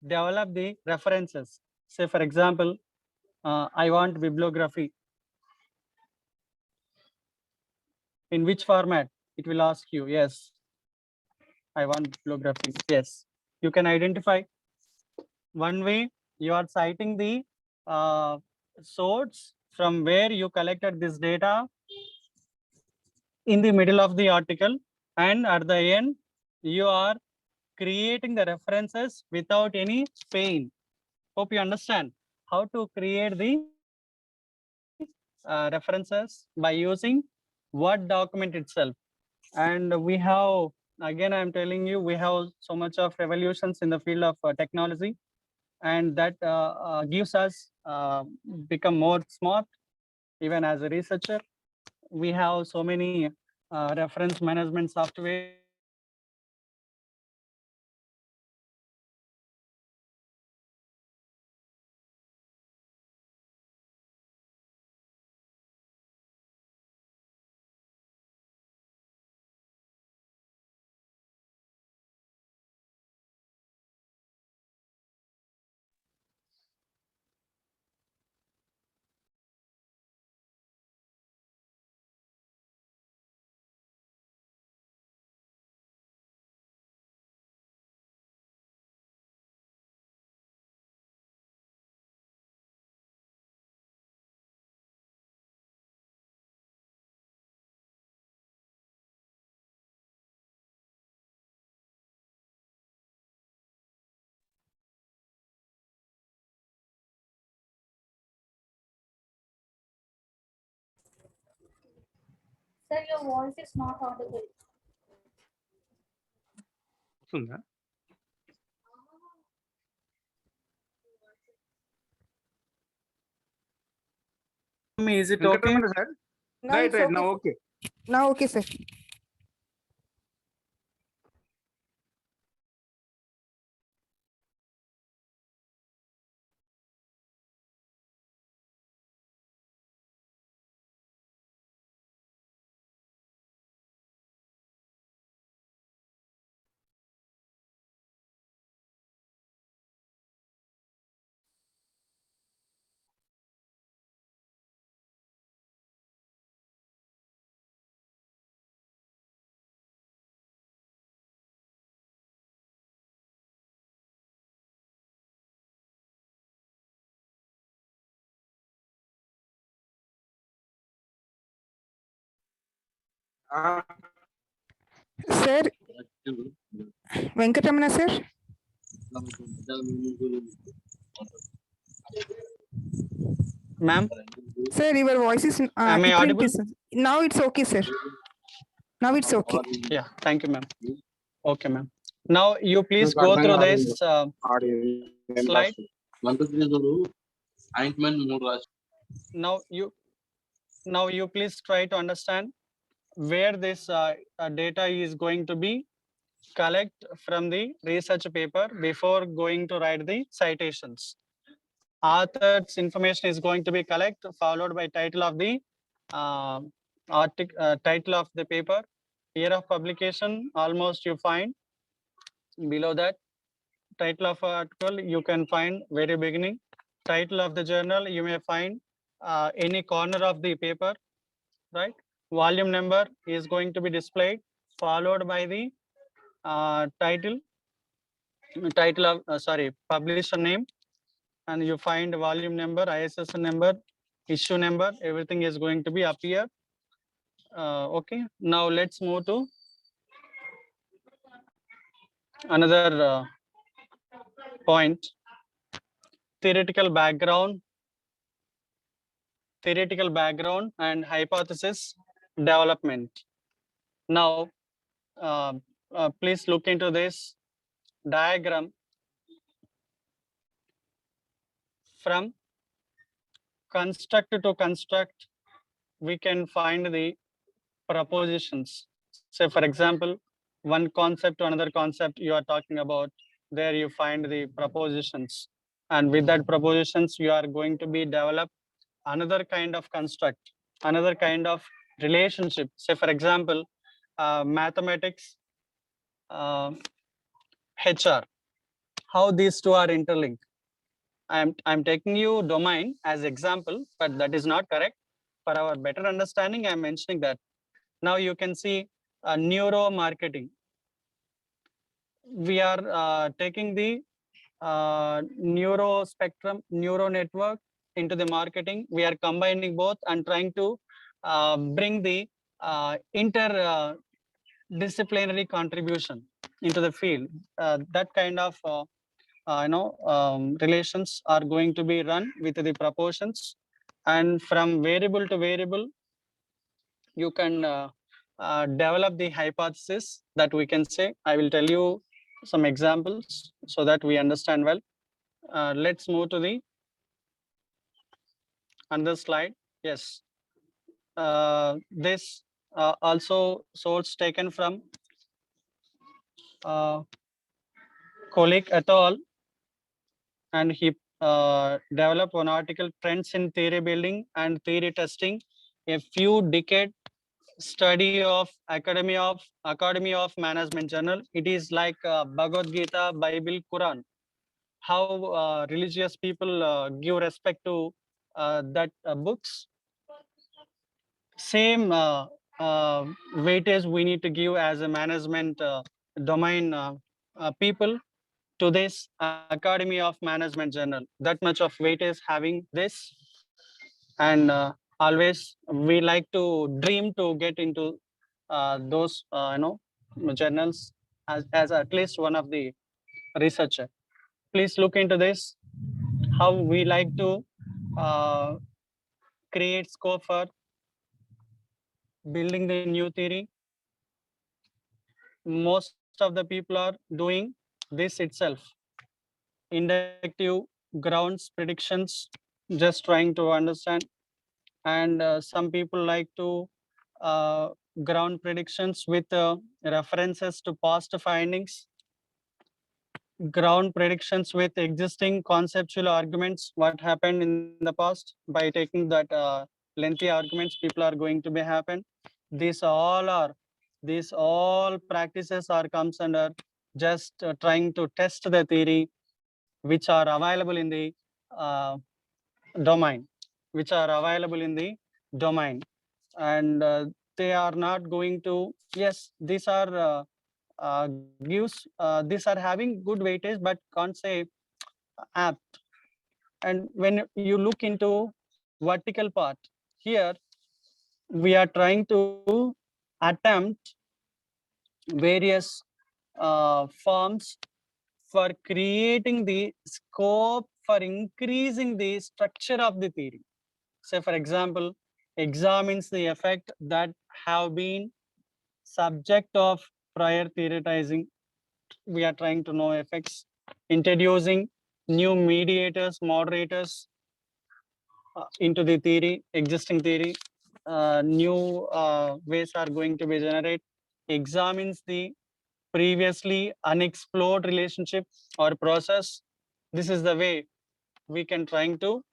develop the references. Say for example, I want bibliography. In which format? It will ask you, yes, I want bibliography. Yes, you can identify. One way you are citing the source from where you collected this data in the middle of the article, and at the end you are creating the references without any pain. Hope you understand how to create the references by using Word document itself. And we have, again I'm telling you, we have so much of revolutions in the field of technology, and that gives us become more smart. Even as a researcher, we have so many reference management software Sir, your voice is not audible. వస్తుందా? Is it okay? Venkataramana sir Now right it's right నా okay. Okay. Now okay, sir. Sir, Venkatramana, sir. Ma'am, Sir, your voice is Am I different, audible? sir. Now it's okay, sir. Now it's okay. yeah, thank you, ma'am. Okay, ma'am. Now you please నాకు go అర్థం through కాలేదు. this Slide. slide. Ointment 3 రాసి Now you please try to understand where this data is going to be collect from the research paper before going to write the citations. Author's information is going to be collect followed by title of the title of the paper, year of publication. Almost you find below that title of article you can find very beginning. Title of the journal you may find any corner of the paper, right? Volume number is going to be displayed followed by the title of publisher name, and you find volume number, ISSN number, issue number, everything is going to be appear. Okay, now let's move to another point. Theoretical background and hypothesis development. Now please look into this diagram. From construct to construct, we can find the propositions. Say for example, one concept to another concept you are talking about, there you find the propositions, and with that propositions you are going to be develop another kind of construct, another kind of relationship. Say for example, mathematics, HR, how these two are interlinked. I'm taking you domain as example, but that is not correct. For our better understanding, I'm mentioning that. Now you can see neuromarketing. We are taking the neuro spectrum, neuro network into the marketing. We are combining both and trying to bring the interdisciplinary contribution into the field. That kind of relations are going to be run with the proportions, and from variable to variable you can develop the hypothesis that we can say. I will tell you some examples so that we understand well. Let's move to the another slide. Yes, this also source taken from Kolik et al, and he developed one article, Trends in Theory Building and Theory Testing, a few decade study of Academy of Management Journal. It is like Bhagavad Gita, Bible, Quran. How religious people give respect to that books. Same weightage we need to give as a management domain people to this Academy of Management Journal. That much of weight is having this, and always we like to dream to get into those journals as at least one of the researcher. Please look into this, how we like to create scope for building the new theory. Most of the people are doing this itself. Inductive grounds predictions, just trying to understand. And some people like to ground predictions with references to past findings, ground predictions with existing conceptual arguments, what happened in the past. By taking that lengthy arguments, people are going to be happen. These all practices are comes under just trying to test the theory which are available in the uh, domain, which are available in the domain. And they are not going to, yes, these are these are having good weightage, but can't say apt. And when you look into vertical part, here we are trying to attempt various forms for creating the scope for increasing the structure of the theory. Say, for example, examines the effect that have been subject of prior theoretizing. We are trying to know effects, introducing new mediators, moderators into the theory, existing theory. New ways are going to be generated, examines the previously unexplored relationship or process. This is the way we can trying to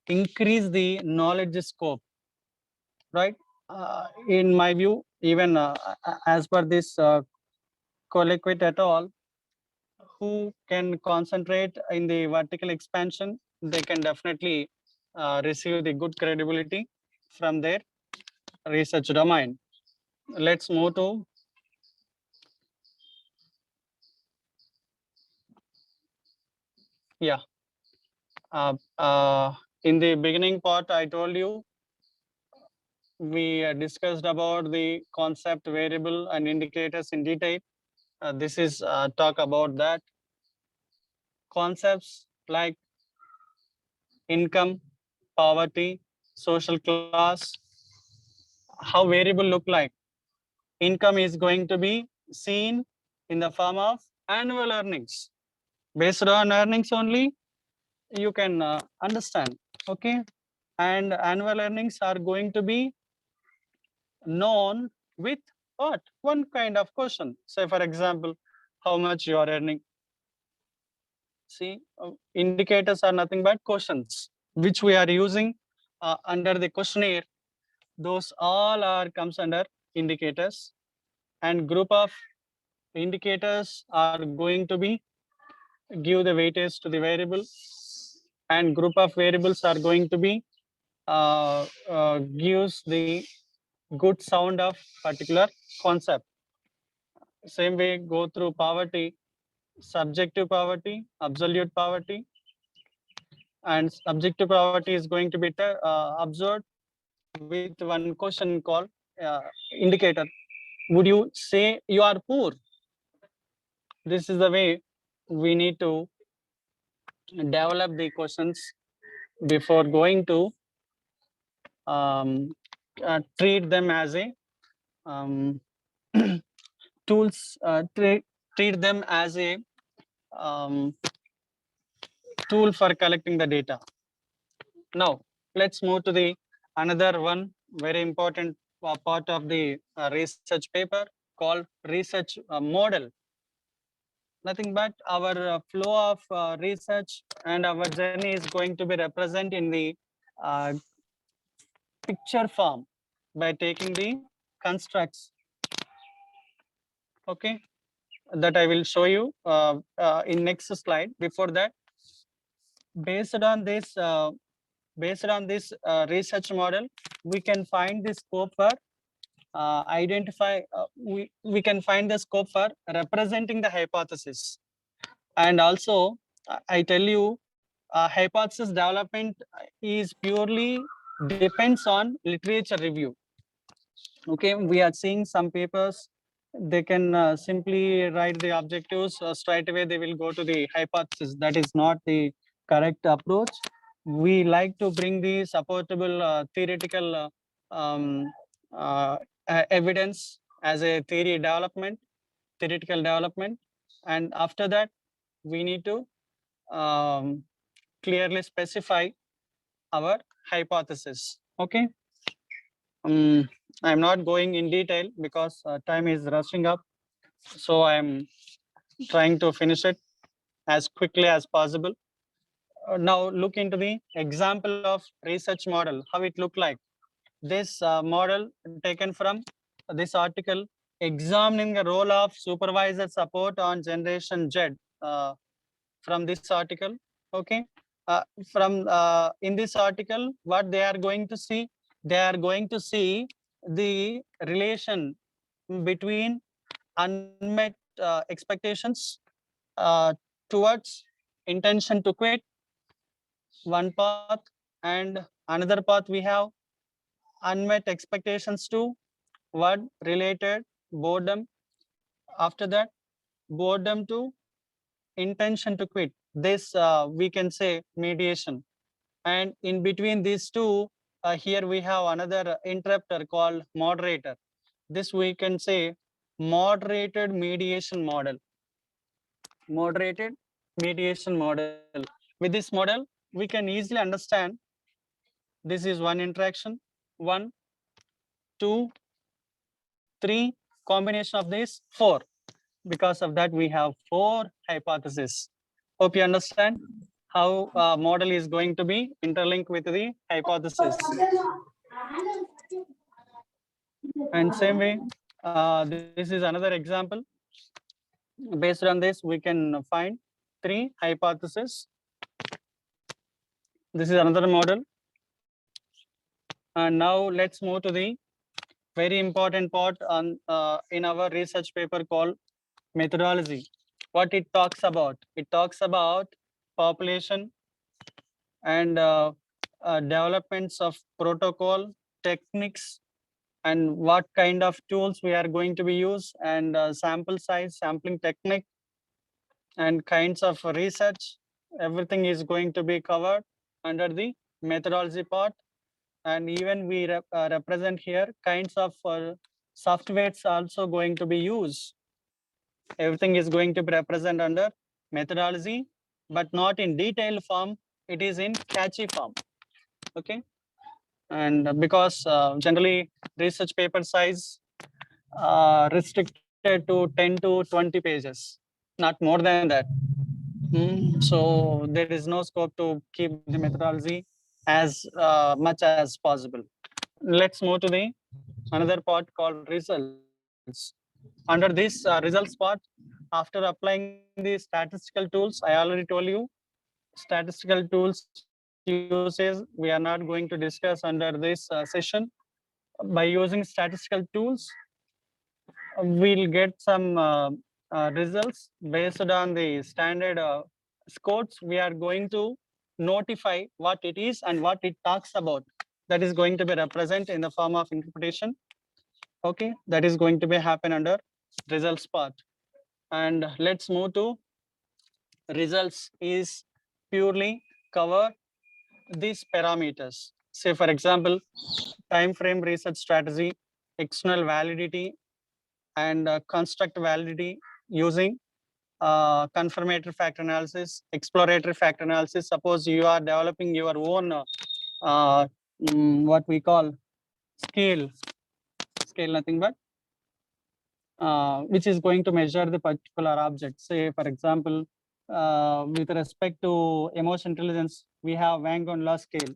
increase the knowledge scope, right? In my view, even as per this Colquitt et al., who can concentrate in the vertical expansion, they can definitely receive the good credibility from their research domain. Let's move to in the beginning part, I told you we discussed about the concept, variable, and indicators in detail. This is talk about that. Concepts like income, poverty, social class, how variable look like. Income is going to be seen in the form of annual earnings. Based on earnings only, you can understand, okay? And annual earnings are going to be known with what? One kind of question. Say, for example, how much you are earning. See, indicators are nothing but questions which we are using under the questionnaire. Those all are comes under indicators, and group of indicators are going to be give the weightage to the variable, and group of variables are going to be gives the good sound of particular concept. Same way go through poverty, subjective poverty, absolute poverty, and subjective poverty is going to be observed with one question called indicator. Would you say you are poor? This is the way we need to develop the questions before going to treat them as a tools, treat them as a tool for collecting the data. Now, let's move to the another one very important part of the research paper called research model. Nothing but our flow of research and our journey is going to be represented in the picture form by taking the constructs. Okay, that I will show you in next slide. Before that, based on this research model, we can find the scope for we can find the scope for representing the hypothesis. And also, I tell you, hypothesis development is purely depends on literature review. Okay, we are seeing some papers, they can simply write the objectives, straight away they will go to the hypothesis. That is not the correct approach. we like to bring the supportable theoretical uh, evidence as a theoretical development, and after that we need to clearly specify our hypothesis. Okay. I'm not going in detail because time is rushing up, so I'm trying to finish it as quickly as possible. Now look into the example of research model, how it look like. This model taken from this article, examining the role of supervisor support on generation Z, from this article. Okay. From in this article, what they are going to see, they are going to see the relation between unmet expectations towards intention to quit, one path, and another path we have unmet expectations to what related boredom, after that boredom to intention to quit. This we can say mediation, and in between these two, here we have another interrupter called moderator. This we can say moderated mediation model. Moderated mediation model. With this model, we can easily understand this is one interaction, 1, 2, 3, combination of these 4. Because of that, we have 4 hypotheses. Hope you understand how model is going to be interlinked with the hypothesis. And same way, this is another example. Based on this, we can find 3 hypotheses. This is another model. And now let's move to the very important part on in our research paper called methodology. What it talks about? It talks about population and developments of protocol, techniques, and what kind of tools we are going to be used, and sample size, sampling technique, and kinds of research. Everything is going to be covered under the methodology part. And even we represent here kinds of softwares also going to be used. Everything is going to be represented under methodology, but not in detailed form. It is in catchy form. Okay. And because generally research paper size restricted to 10 to 20 pages, not more than that. So there is no scope to keep the methodology as much as possible. Let's move to the another part called results. Under this results part, after applying the statistical tools, I already told you statistical tools uses we are not going to discuss under this session. By using statistical tools, we'll get some results based on the standard scores. We are going to notify what it is and what it talks about. That is going to be represented in the form of interpretation. Okay, that is going to be happen under results part. And let's move to results is purely cover these parameters. Say for example, time frame research strategy, external validity, and construct validity using confirmatory factor analysis, exploratory factor analysis. Suppose you are developing your own what we call scale nothing but which is going to measure the particular object. Say for example, with respect to emotion intelligence, we have Van Law scale,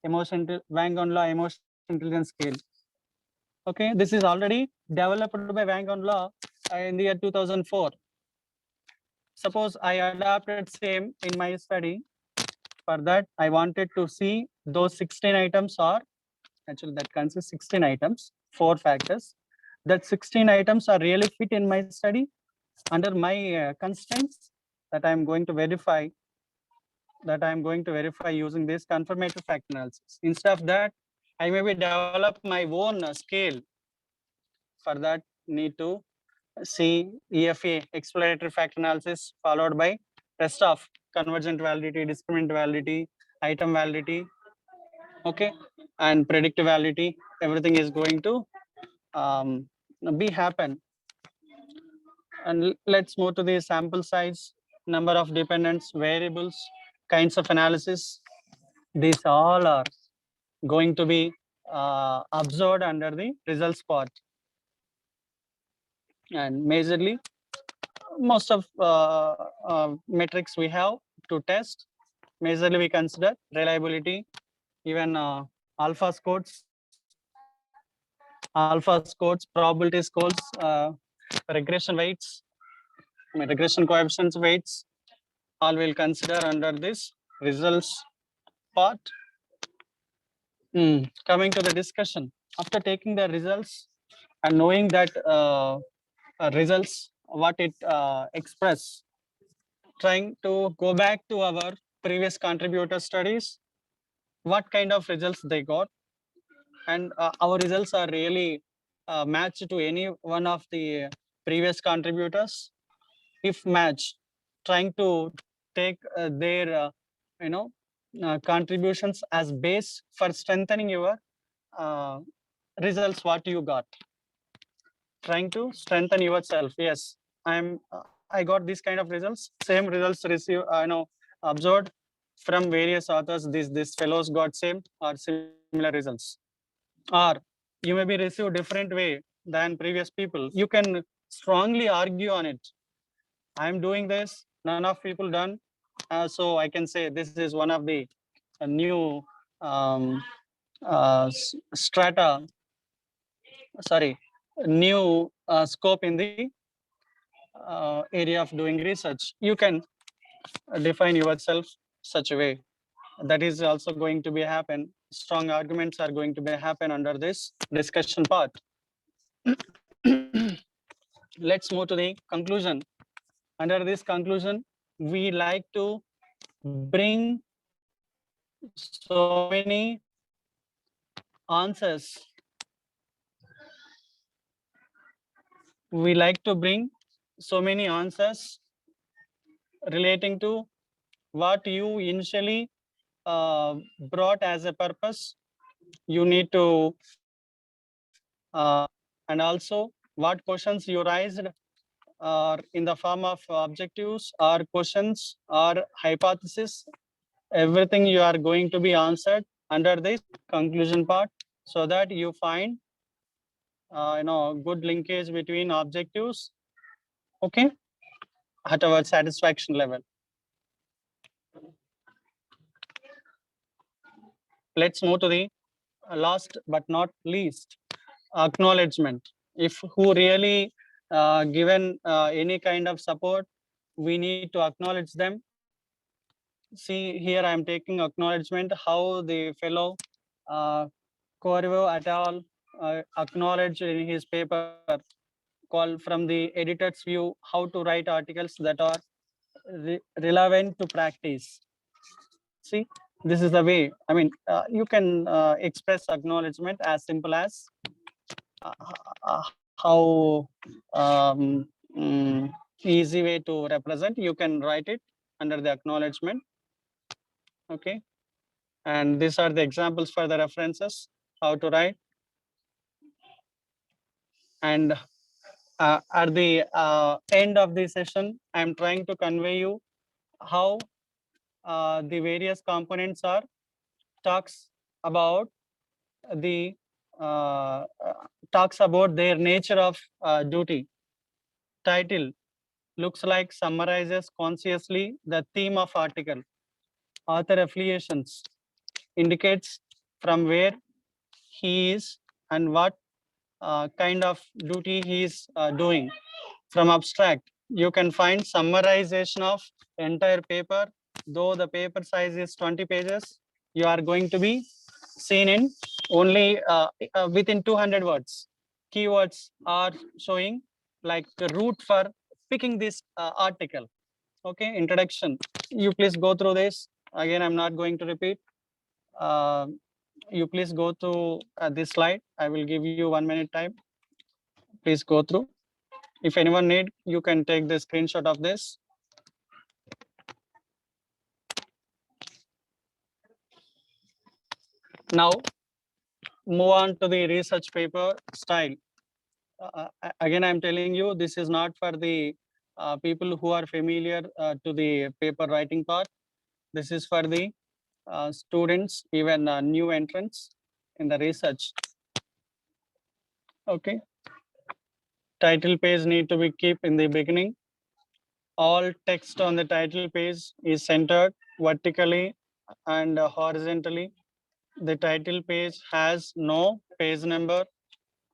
Van Law emotion intelligence scale. Okay, this is already developed by Van Law in the year 2004. Suppose I adapted same in my study. For that, I wanted to see those 16 items are actually that consists 16 items, 4 factors. That 16 items are really fit in my study under my constraints that I am going to verify. Using this confirmatory factor analysis. Instead of that, I maybe develop my own scale. For that, need to see EFA, exploratory factor analysis, followed by test of convergent validity, discriminant validity, item validity, okay, and predictive validity. Everything is going to be happen. And let's move to the sample size, number of dependents, variables, kinds of analysis. These all are going to be observed under the results part. And majorly, most of metrics we have to test. Majorly, we consider reliability, even alpha scores, probability scores, regression weights, regression coefficients weights, all will consider under this results part. Coming to the discussion, after taking the results and knowing that results, what it express, trying to go back to our previous contributor studies, what kind of results they got, and our results are really matched to any one of the previous contributors. If match, trying to take their contributions as base for strengthening your results what you got, trying to strengthen yourself. Yes, I got this kind of results, same results receive observed from various authors. This fellows got same or similar results, or you may be received different way than previous people. You can strongly argue on it. I'm doing this, none of people done, so I can say this is one of the new strata, sorry, new scope in the area of doing research. You can define yourself such a way. That is also going to be happen. Strong arguments are going to be happen under this discussion part. Let's move to the conclusion. Under this conclusion, we like to bring so many answers. We like to bring so many answers relating to what you initially brought as a purpose. You need to and also what questions you raised in the form of objectives or questions or hypothesis. Everything you are going to be answered under this conclusion part, so that you find good linkage between objectives, okay, at our satisfaction level. Let's move to the last but not least, acknowledgement. If who really given any kind of support, we need to acknowledge them. See here, I am taking acknowledgement how the fellow Corvo et al. Acknowledged in his paper called From the Editor's View, How to Write Articles That Are Relevant to Practice. See, this is the way, I mean, you can express acknowledgement as simple as how easy way to represent. You can write it under the acknowledgement, okay, and these are the examples for the references how to write. And at the end of the session, I'm trying to convey you how the various components are talks about the talks about their nature of duty. Title looks like summarizes consciously the theme of article. Author affiliations indicates from where he is and what kind of duty he is doing. From abstract, you can find summarization of entire paper. Though the paper size is 20 pages, you are going to be seen in only within 200 words. Keywords are showing like the route for picking this article. Okay, introduction. You please go through this. Again, I'm not going to repeat. You please go to this slide. I will give you 1 minute time. Please go through. If anyone need, you can take the screenshot of this. Now, move on to the research paper style. Again, I'm telling you, this is not for the people who are familiar to the paper writing part. This is for the students, even new entrants in the research. Okay. Title page need to be keep in the beginning. All text on the title page is centered vertically and horizontally. The title page has no page number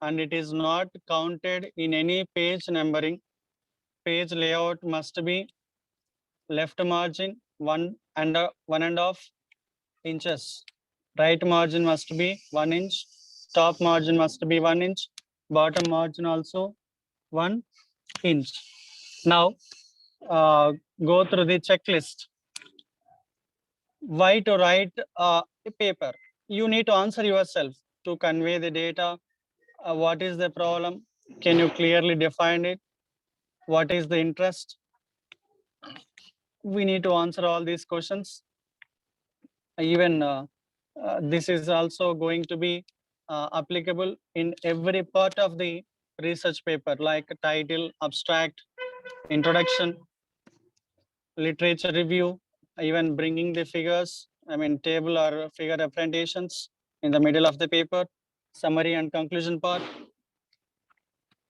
and it is not counted in any page numbering. Page layout must be left margin 1.5 inches. Right margin must be 1 inch. Top margin must be 1 inch. Bottom margin also 1 inch. Now, go through the checklist. Why to write a paper? You need to answer yourself to convey the data. What is the problem? Can you clearly define it? What is the interest? We need to answer all these questions. Even this is also going to be applicable in every part of the research paper, like title, abstract, introduction, literature review, even bringing the figures, I mean, table or figure representations in the middle of the paper, summary and conclusion part.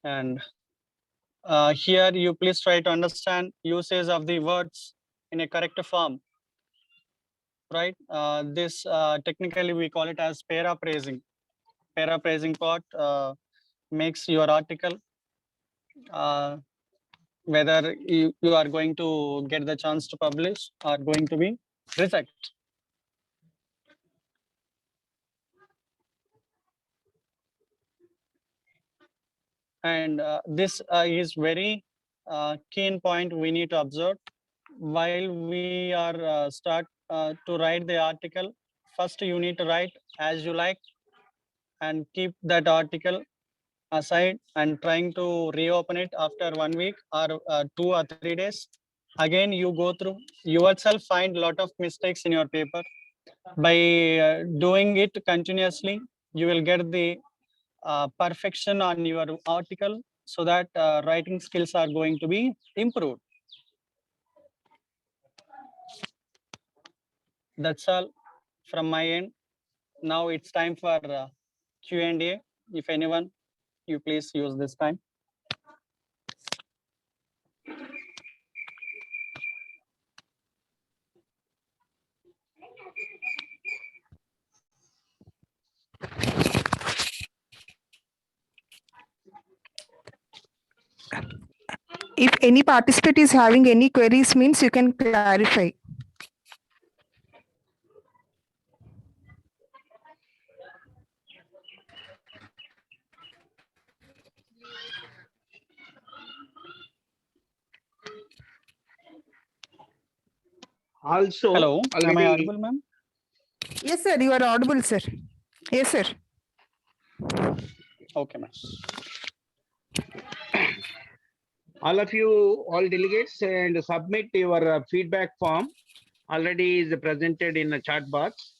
And here you please try to understand usage of the words in a correct form, right? This technically we call it as paraphrasing. Paraphrasing part makes your article whether you are going to get the chance to publish or going to be rejected. And this is very keen point we need to observe while we are start to write the article. First, you need to write as you like and keep that article aside and trying to reopen it after 1 week or 2 or 3 days. Again, you go through yourself, find a lot of mistakes in your paper. By doing it continuously, you will get the perfection on your article so that writing skills are going to be improved. That's all from my end. Now it's time for Q&A. If anyone, you please use this time. If any participant is having any queries, means you can clarify. Also, Hello, am I already audible, ma'am? Yes, sir. You are audible, sir. Yes, sir. Okay, ma'am. all of you, all delegates, and submit your feedback form. Already is presented in the chat box.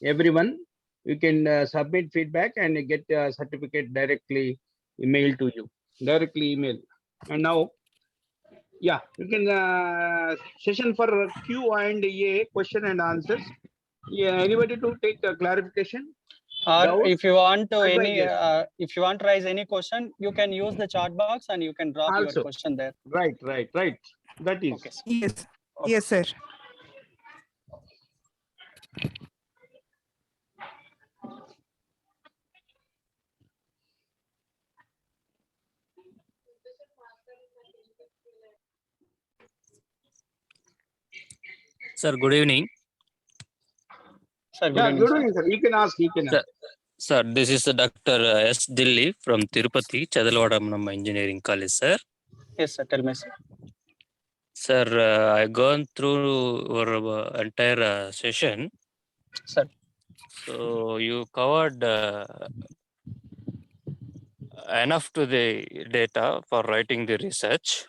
Everyone, you can submit feedback and get a certificate directly emailed to you. Directly email. And now, yeah, you can session for Q&A, question and answers. Yeah, anybody to take clarification? Or Doubt? if you want to Advisors. if you want to raise any question, you can use the chat box and you can drop your Also. question there. Right. That is. Okay, sir. Yes. Okay. Yes, sir. Sir, good evening. Sir, good Yeah, evening, good sir. evening, sir. You can ask. Sir. Sir, this is Dr. S. Dilli from Tirupati, Chadalvada Engineering College, sir. Yes, sir. Tell me, sir. Sir, I gone through your entire session. Sir. So you covered enough to the data for writing the research.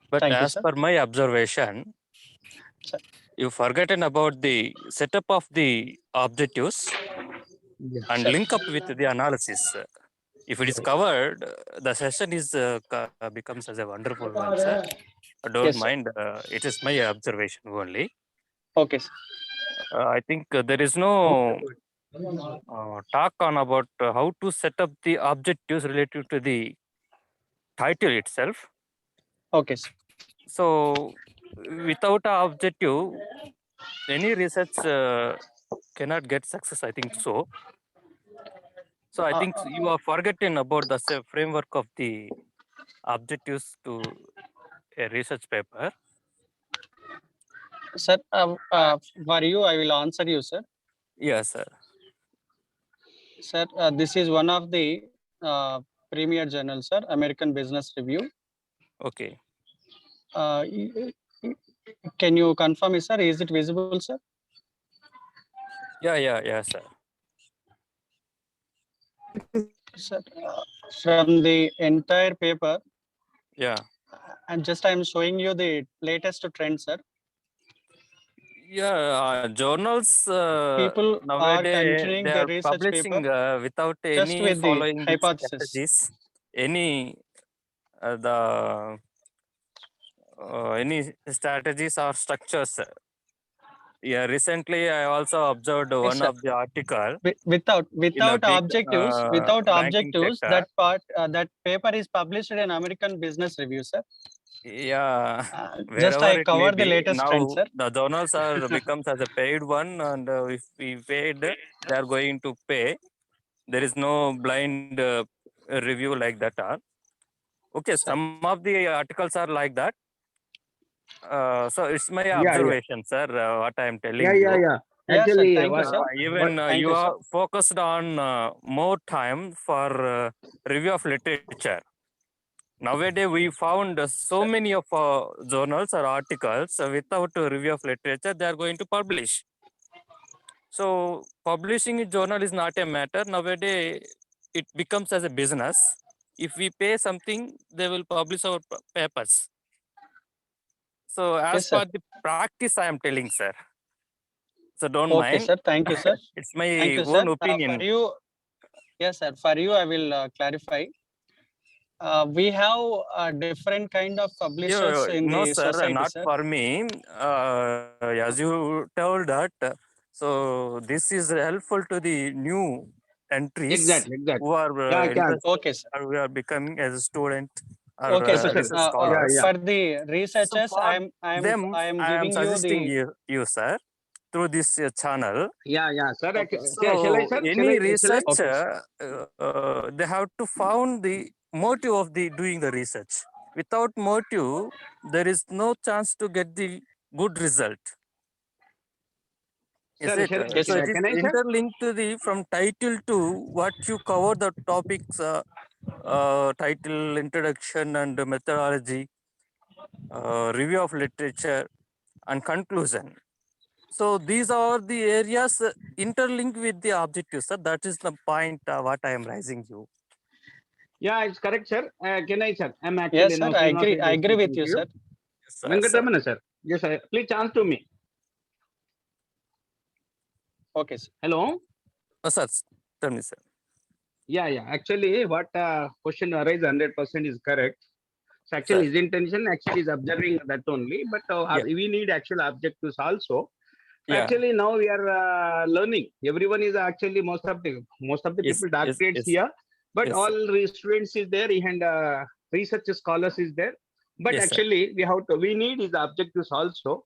But Thank you, as sir. per my observation, Sir. you forgotten about the setup of the objectives and Sure. link up with the analysis. If it is covered, the session is becomes as a wonderful one, sir. Don't Yes, sir. mind. It is my observation only. Okay, sir. I think there is no talk on about how to set up the objectives related to the title itself. Okay, sir. So without a objective, any research cannot get success. I think so. So I think you are forgetting about the framework of the objectives to a research paper. Sir, for you, I will answer you, sir. Yes, sir. Sir, this is one of the premier journals, sir, American Business Review. Okay. Can you confirm, sir? Is it visible, sir? Yeah, sir. Sir, from the entire paper, Yeah. and just I'm showing you the latest trend, sir. Yeah, journals People are nowadays continuing they the are research publishing paper without just any with the following the hypothesis. strategies, any any strategies or structures. Yeah, recently I also observed Yes, one sir. of the article Without in a big objectives, banking sector. that part that paper is published in American Business Review, sir. Yeah, Just wherever I it may cover the be, latest trend, now sir. the journals are becomes as a paid one, and if we paid, they are going to pay. There is no blind review like that. Okay, Sir. some of the articles are like that. So it's my Yeah. observation, sir. What I am telling Yeah. you. Yeah. Yeah, sir. Actually, Thank you, sir. Even Thank you you, sir. are focused on more time for review of literature. Nowadays, we found so many of journals or articles without a review of literature, they are going to publish. So publishing a journal is not a matter. Nowadays, it becomes as a business. If we pay something, they will publish our papers. So as Yes, sir. per the practice, I am telling, sir. So don't Okay, mind. sir. Thank you, sir. It's my Thank you, own sir. opinion. For you, yes, sir. For you, I will clarify. We have different kind of publishers in No, the sir, society, not sir. for me. As you told that, so this is helpful to the new entries Exactly. who are Yeah. interested Okay, sir. or who are becoming as a student or Okay, sir. research Yeah. scholars. For the So researchers, for I them, am I am giving you suggesting the you, sir, through this channel. Yeah. Sir, Okay, shall I, So sir? any Shall I? research, okay, they have to found the motive of the doing the research. Without motive, there is no chance to get the good result. Is Sir, it? shall I? Yes, So sir. it is Can I, sir? interlinked to the from title to what you cover the topics, title, introduction and methodology, review of literature, and conclusion. So these are the areas interlinked with the objectives, sir. That is the point what I am raising you. Yeah, it's correct, sir. Can I, sir? I'm Yes, actually sir. now I Srinivas agree is with speaking you, to sir. Yes, sir. Venkatramana, sir. Yes, sir. Please answer to me. Okay, sir. Hello. Sir, tell me, sir. Yeah. Actually, what question arise 100% is correct. So actually, his intention actually is observing that only, but Yeah. we need actual objectives also. Yeah. Actually, now we are learning. Everyone is actually most of the Yes, people doctorates yes, here, but yes, all students is there and research scholars is there. But Yes, sir. actually, we need is objectives also.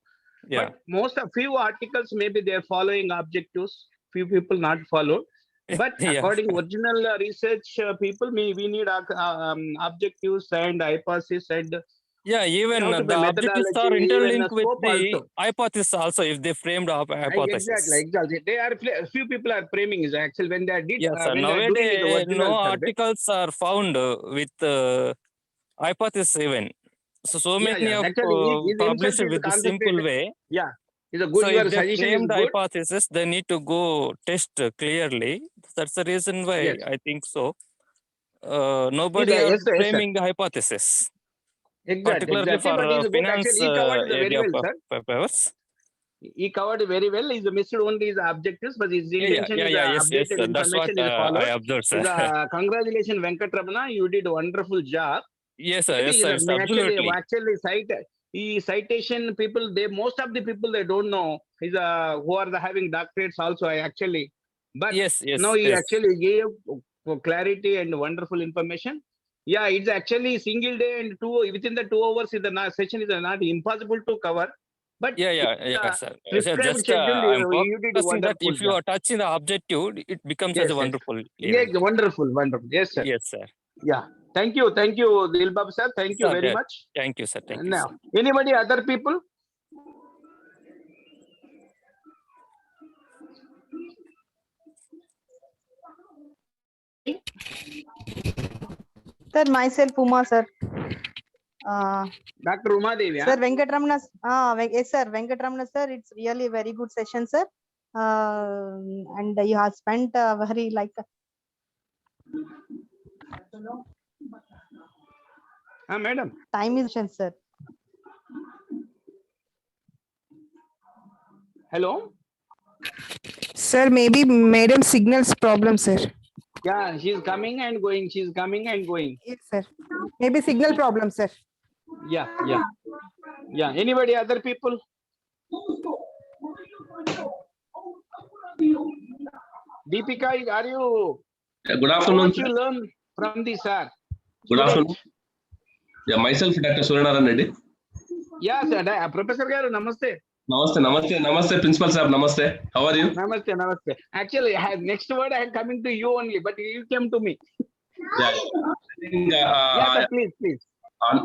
Yeah. But most of few articles maybe they are following objectives. Few people not followed. But Yeah. according original research people, we need objectives and hypothesis and Yeah, even how to the be objectives methodology, are even interlinked with scope the also. hypothesis also if they framed up hypothesis. Exactly. They are few people are framing is actually when they are Yes, sir. when they are doing is Nowadays, original no survey. articles are found with hypothesis even. So many of Actually, he published himself is with the simple concentrated. way. Yeah, is a So good. Your if they suggestion is framed good. hypothesis, they need to go test clearly. That's the reason why Yes. I think so. Nobody Yes, are sir. framing the hypothesis. Exactly. Particularly for But he's good. finance Actually, he covered it very area well, of sir. papers. He covered very well. He's missed only his objectives, but his intention is Yes, updated sir. That's what information is followed. I observed, sir. Congratulations, Venkatramana. You did a wonderful job. Yes, sir. Maybe Yes, sir. It's absolutely. Actually, citation people, most of the people they don't know is who are having doctorates also. But Yes, now he yes. actually gave clarity and wonderful information. Yeah, it's actually single day and within the 2 hours in the session is not impossible to cover. But Yeah, sir. prescribed Just schedule, I'm you did a focusing that wonderful if you job. are touching the objective, it becomes as Yes, a yes. wonderful Yeah, event. wonderful. Yes, sir. Yes, sir. Yeah. Thank you, Dilbab sir. Thank you Sir, very yeah. much. Thank you, sir. Thank you, Now, sir. anybody, other people? Sir, myself, Uma, sir. Dr. Uma Devi. Sir, Venkatramana, yes, sir, Venkatramana, sir, it's really a very good session, sir. And you have spent very Madam. time is, sir. Hello. Sir, maybe madam signals problem, sir. Yeah, she's coming and going. She's coming and going. Yes, sir. Maybe signal problem, sir. Yeah. Anybody, other people? Deepika, are you? Yeah, good How afternoon. much you learn from this, sir? Good Student? afternoon. Yeah, myself, Dr. Suryanarayan Reddy. Yeah, sir. Professor Garu, namaste. Namaste, Principal Sahab. Namaste. How are you? Namaste. Actually, next word I am coming to you only, but you came to me. Yeah. I think, Yeah, sir, please.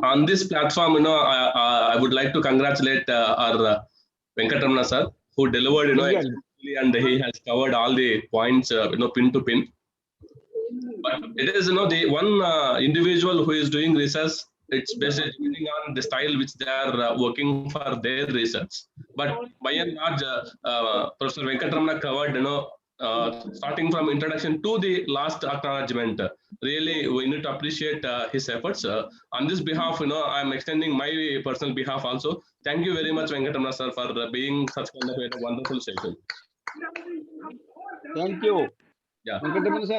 on this platform, I would like to congratulate our Venkatramana sir, who delivered, Yes. extremely, and he has covered all the points, pin to pin. But it is, the one individual who is doing research. It's basically depending on the style which they are working for their research. But by and large, Professor Venkatramana covered, starting from introduction to the last acknowledgement. Really, we need to appreciate his efforts. On this behalf, I'm extending my personal behalf also. Thank you very much, Venkatramana sir, for being such kind of a wonderful session. Thank you. Yeah. Venkatramana sir. I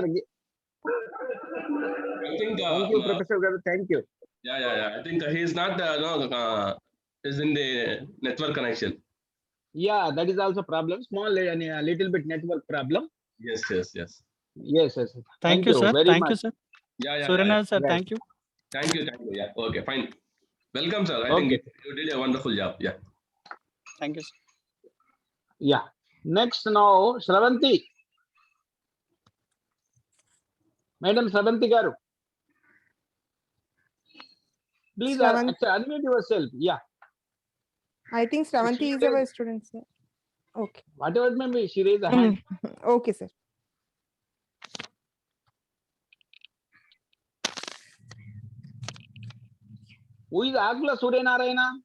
think. Thank you, Professor Garu. Thank you. Yeah. I think he is not, is in the network connection. Yeah, that is also problem. Small, a little bit network problem. Yes. Yes. Thank you, sir. very Thank much. you, sir. Yeah. Suryanarayan, sir, Right. thank you. Thank you. Yeah. Okay, fine. Welcome, sir. I Okay. think you did a wonderful job. Yeah. Thank you, sir. Yeah. Next now, Shravanti. Madam Shravanti Garu. Please Shravanti. unmute yourself. Yeah. I think Shravanti is our student, sir. Okay. Whatever it may be, she raised a hand. Okay, sir. Who is Agla Suryanarayana?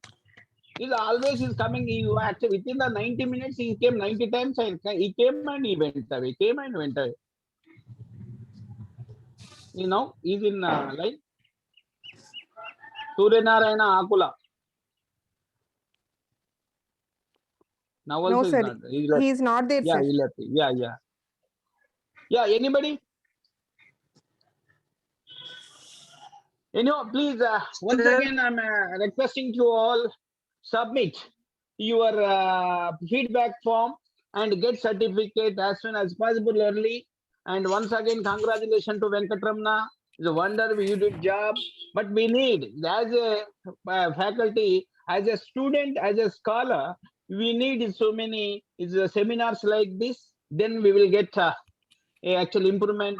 He's always coming. He actually within the 90 minutes, he came 90 times. He came and he went away. He's in line. Suryanarayana Akula. Now also No, he's sir. not. He's left. He is not there, Yeah, sir. he left. Yeah, anybody? Please, once again, I'm requesting you all submit your feedback form and get certificate as soon as possible early. And once again, congratulations to Venkatramana. It's a wonder you did job. But we need, as a faculty, as a student, as a scholar, we need so many seminars like this. Then we will get actual improvement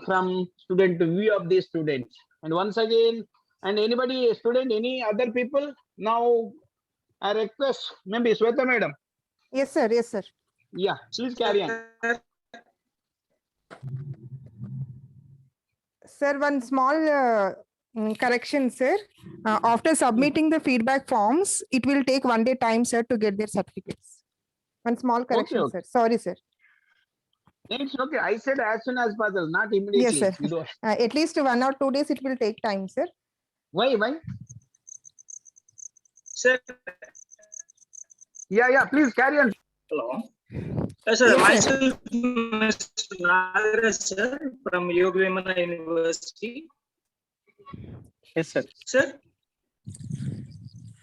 from student view of the students. And once again, and anybody, student, any other people, now I request, maybe Sweta madam. Yes, sir. Yeah, please carry on. Sir, one small correction, sir. After submitting the feedback forms, it will take 1 day time, sir, to get their certificates. One small correction, okay. sir. Sorry, sir. It's okay. I said as soon as possible, not immediately. Yes, sir. You don't- At least 1 or 2 days, it will take time, sir. Why? Sir, Yeah, please carry on. Hello. Yes, sir. Yes, sir. Myself, Mr. Nagaraj, sir, from Yoga Vimana University. Yes, sir. Sir,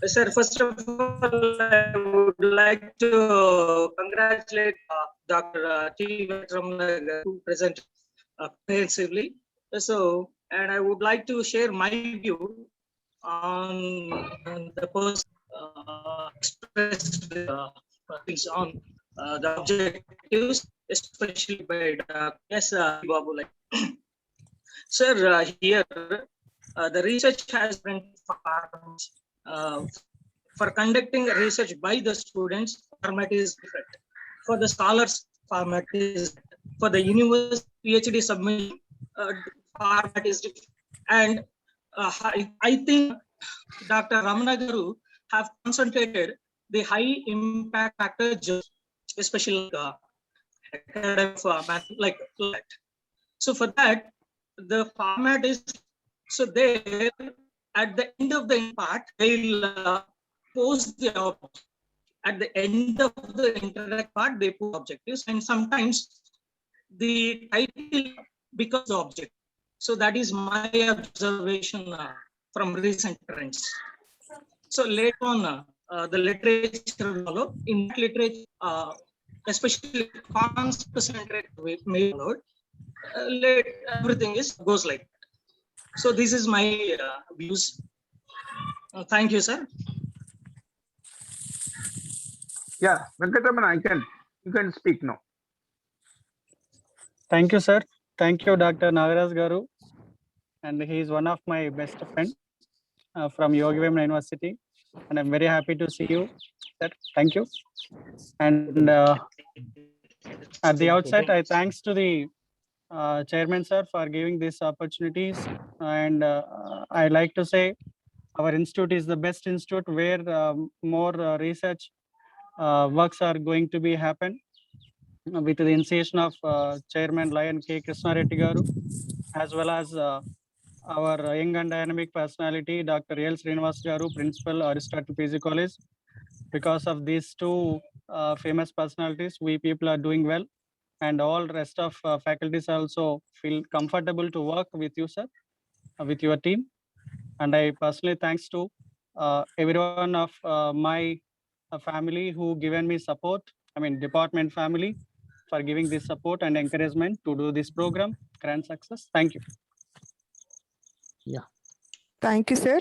sir, first of all, I would like to congratulate Dr. T. Venkatramana who presented comprehensively. So, and I would like to share my view on the person expressed things on the objectives, especially by Dr. S. Babu. Sir, here the research has been for conducting research by the students, format is different. For the scholars, format is for the university PhD submission, format is different. And I think Dr. Ramana Garu have concentrated the high impact factor, especially academic format like that. So for that, the format is so there at the end of the part, they'll post the objective. At the end of the interact part, they put objectives, and sometimes the title becomes the object. So that is my observation from recent trends. So later on, the literature follow. In literature, especially concept-centric may followed. Everything goes like that. So this is my views. Thank you, sir. Yeah, Venkatramana, you can speak now. Thank you, sir. Thank you, Dr. Nagaraj Garu. And he is one of my best friends from Yoga Vimana University. And I'm very happy to see you, sir. Thank you. And at the outset, I thanks to the chairman, sir, for giving these opportunities. And I like to say our institute is the best institute where more research works are going to be happen with the initiation of Chairman Lion K. Krishna Reddy Garu, as well as our young and dynamic personality, Dr. L. Srinivas Garu, Principal, Aristotle PG College. Because of these two famous personalities, we people are doing well, and all rest of faculties also feel comfortable to work with you, sir, with your team. And I personally thanks to everyone of my family who given me support. I mean, department family for giving this support and encouragement to do this program. Grand success. Thank you. Thank you, sir.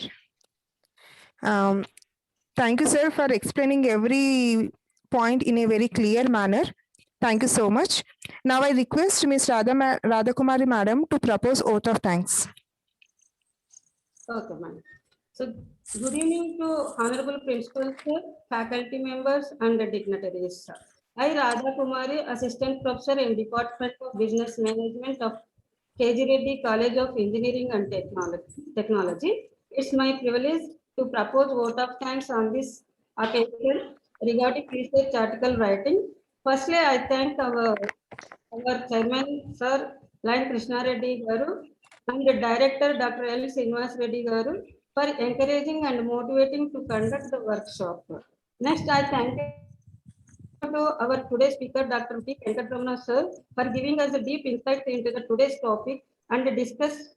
Thank you, sir, for explaining every point in a very clear manner. Thank you so much. Now I request Ms. Radha Kumari Madam to propose oath of thanks. Okay, ma'am. So, good evening to honorable principals, sir, faculty members, and the dignitaries. Sir. I, Radha Kumari, assistant professor in Department of Business Management of KG Reddy College of Engineering and Technology. It's my privilege to propose vote of thanks on this occasion regarding research article writing. Firstly, I thank our chairman, Sir Lion Krishna Reddy Garu, and the director, Dr. L. Srinivas Reddy Garu, for encouraging and motivating to conduct the workshop. Next, I thank to our today's speaker, Dr. T. Venkatramana sir, for giving us a deep insight into the today's topic and discussing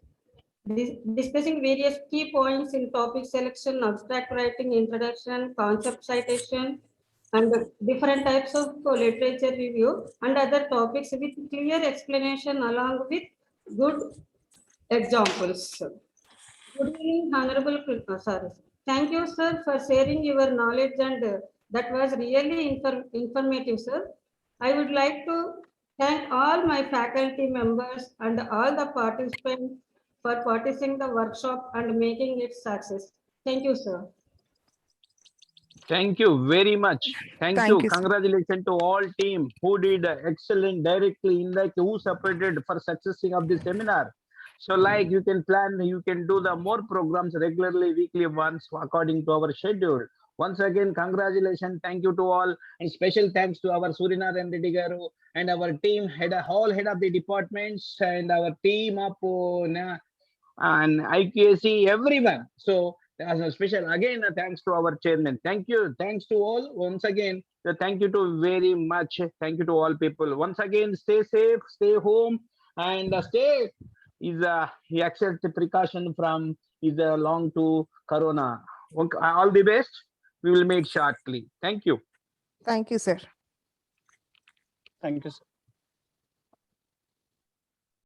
various key points in topic selection, abstract writing, introduction, concept citation, and different types of literature review and other topics with clear explanation along with good examples. Good evening, Honorable sir. Thank you, sir, for sharing your knowledge, and that was really informative, sir. I would like to thank all my faculty members and all the participants for participating in the workshop and making it success. Thank you, sir. Thank you very much. Thank Thank you. you, sir. Congratulations to all team who did excellent directly in like who supported for successing of the seminar. So like you can plan, you can do the more programs regularly, weekly once according to our schedule. Once again, congratulations. Thank you to all, and special thanks to our Surinath Reddy Garu and our team whole head of the departments and our team of and IQAC, everyone. So As a special again, thanks to our chairman. Thank you. Thanks to all once again. Thank you to very much. Thank you to all people. Once again, stay safe, stay home, and stay is he accept the precaution from is long to corona. Okay, all the best. We will meet shortly. Thank you. Thank you, sir. Thank you, sir.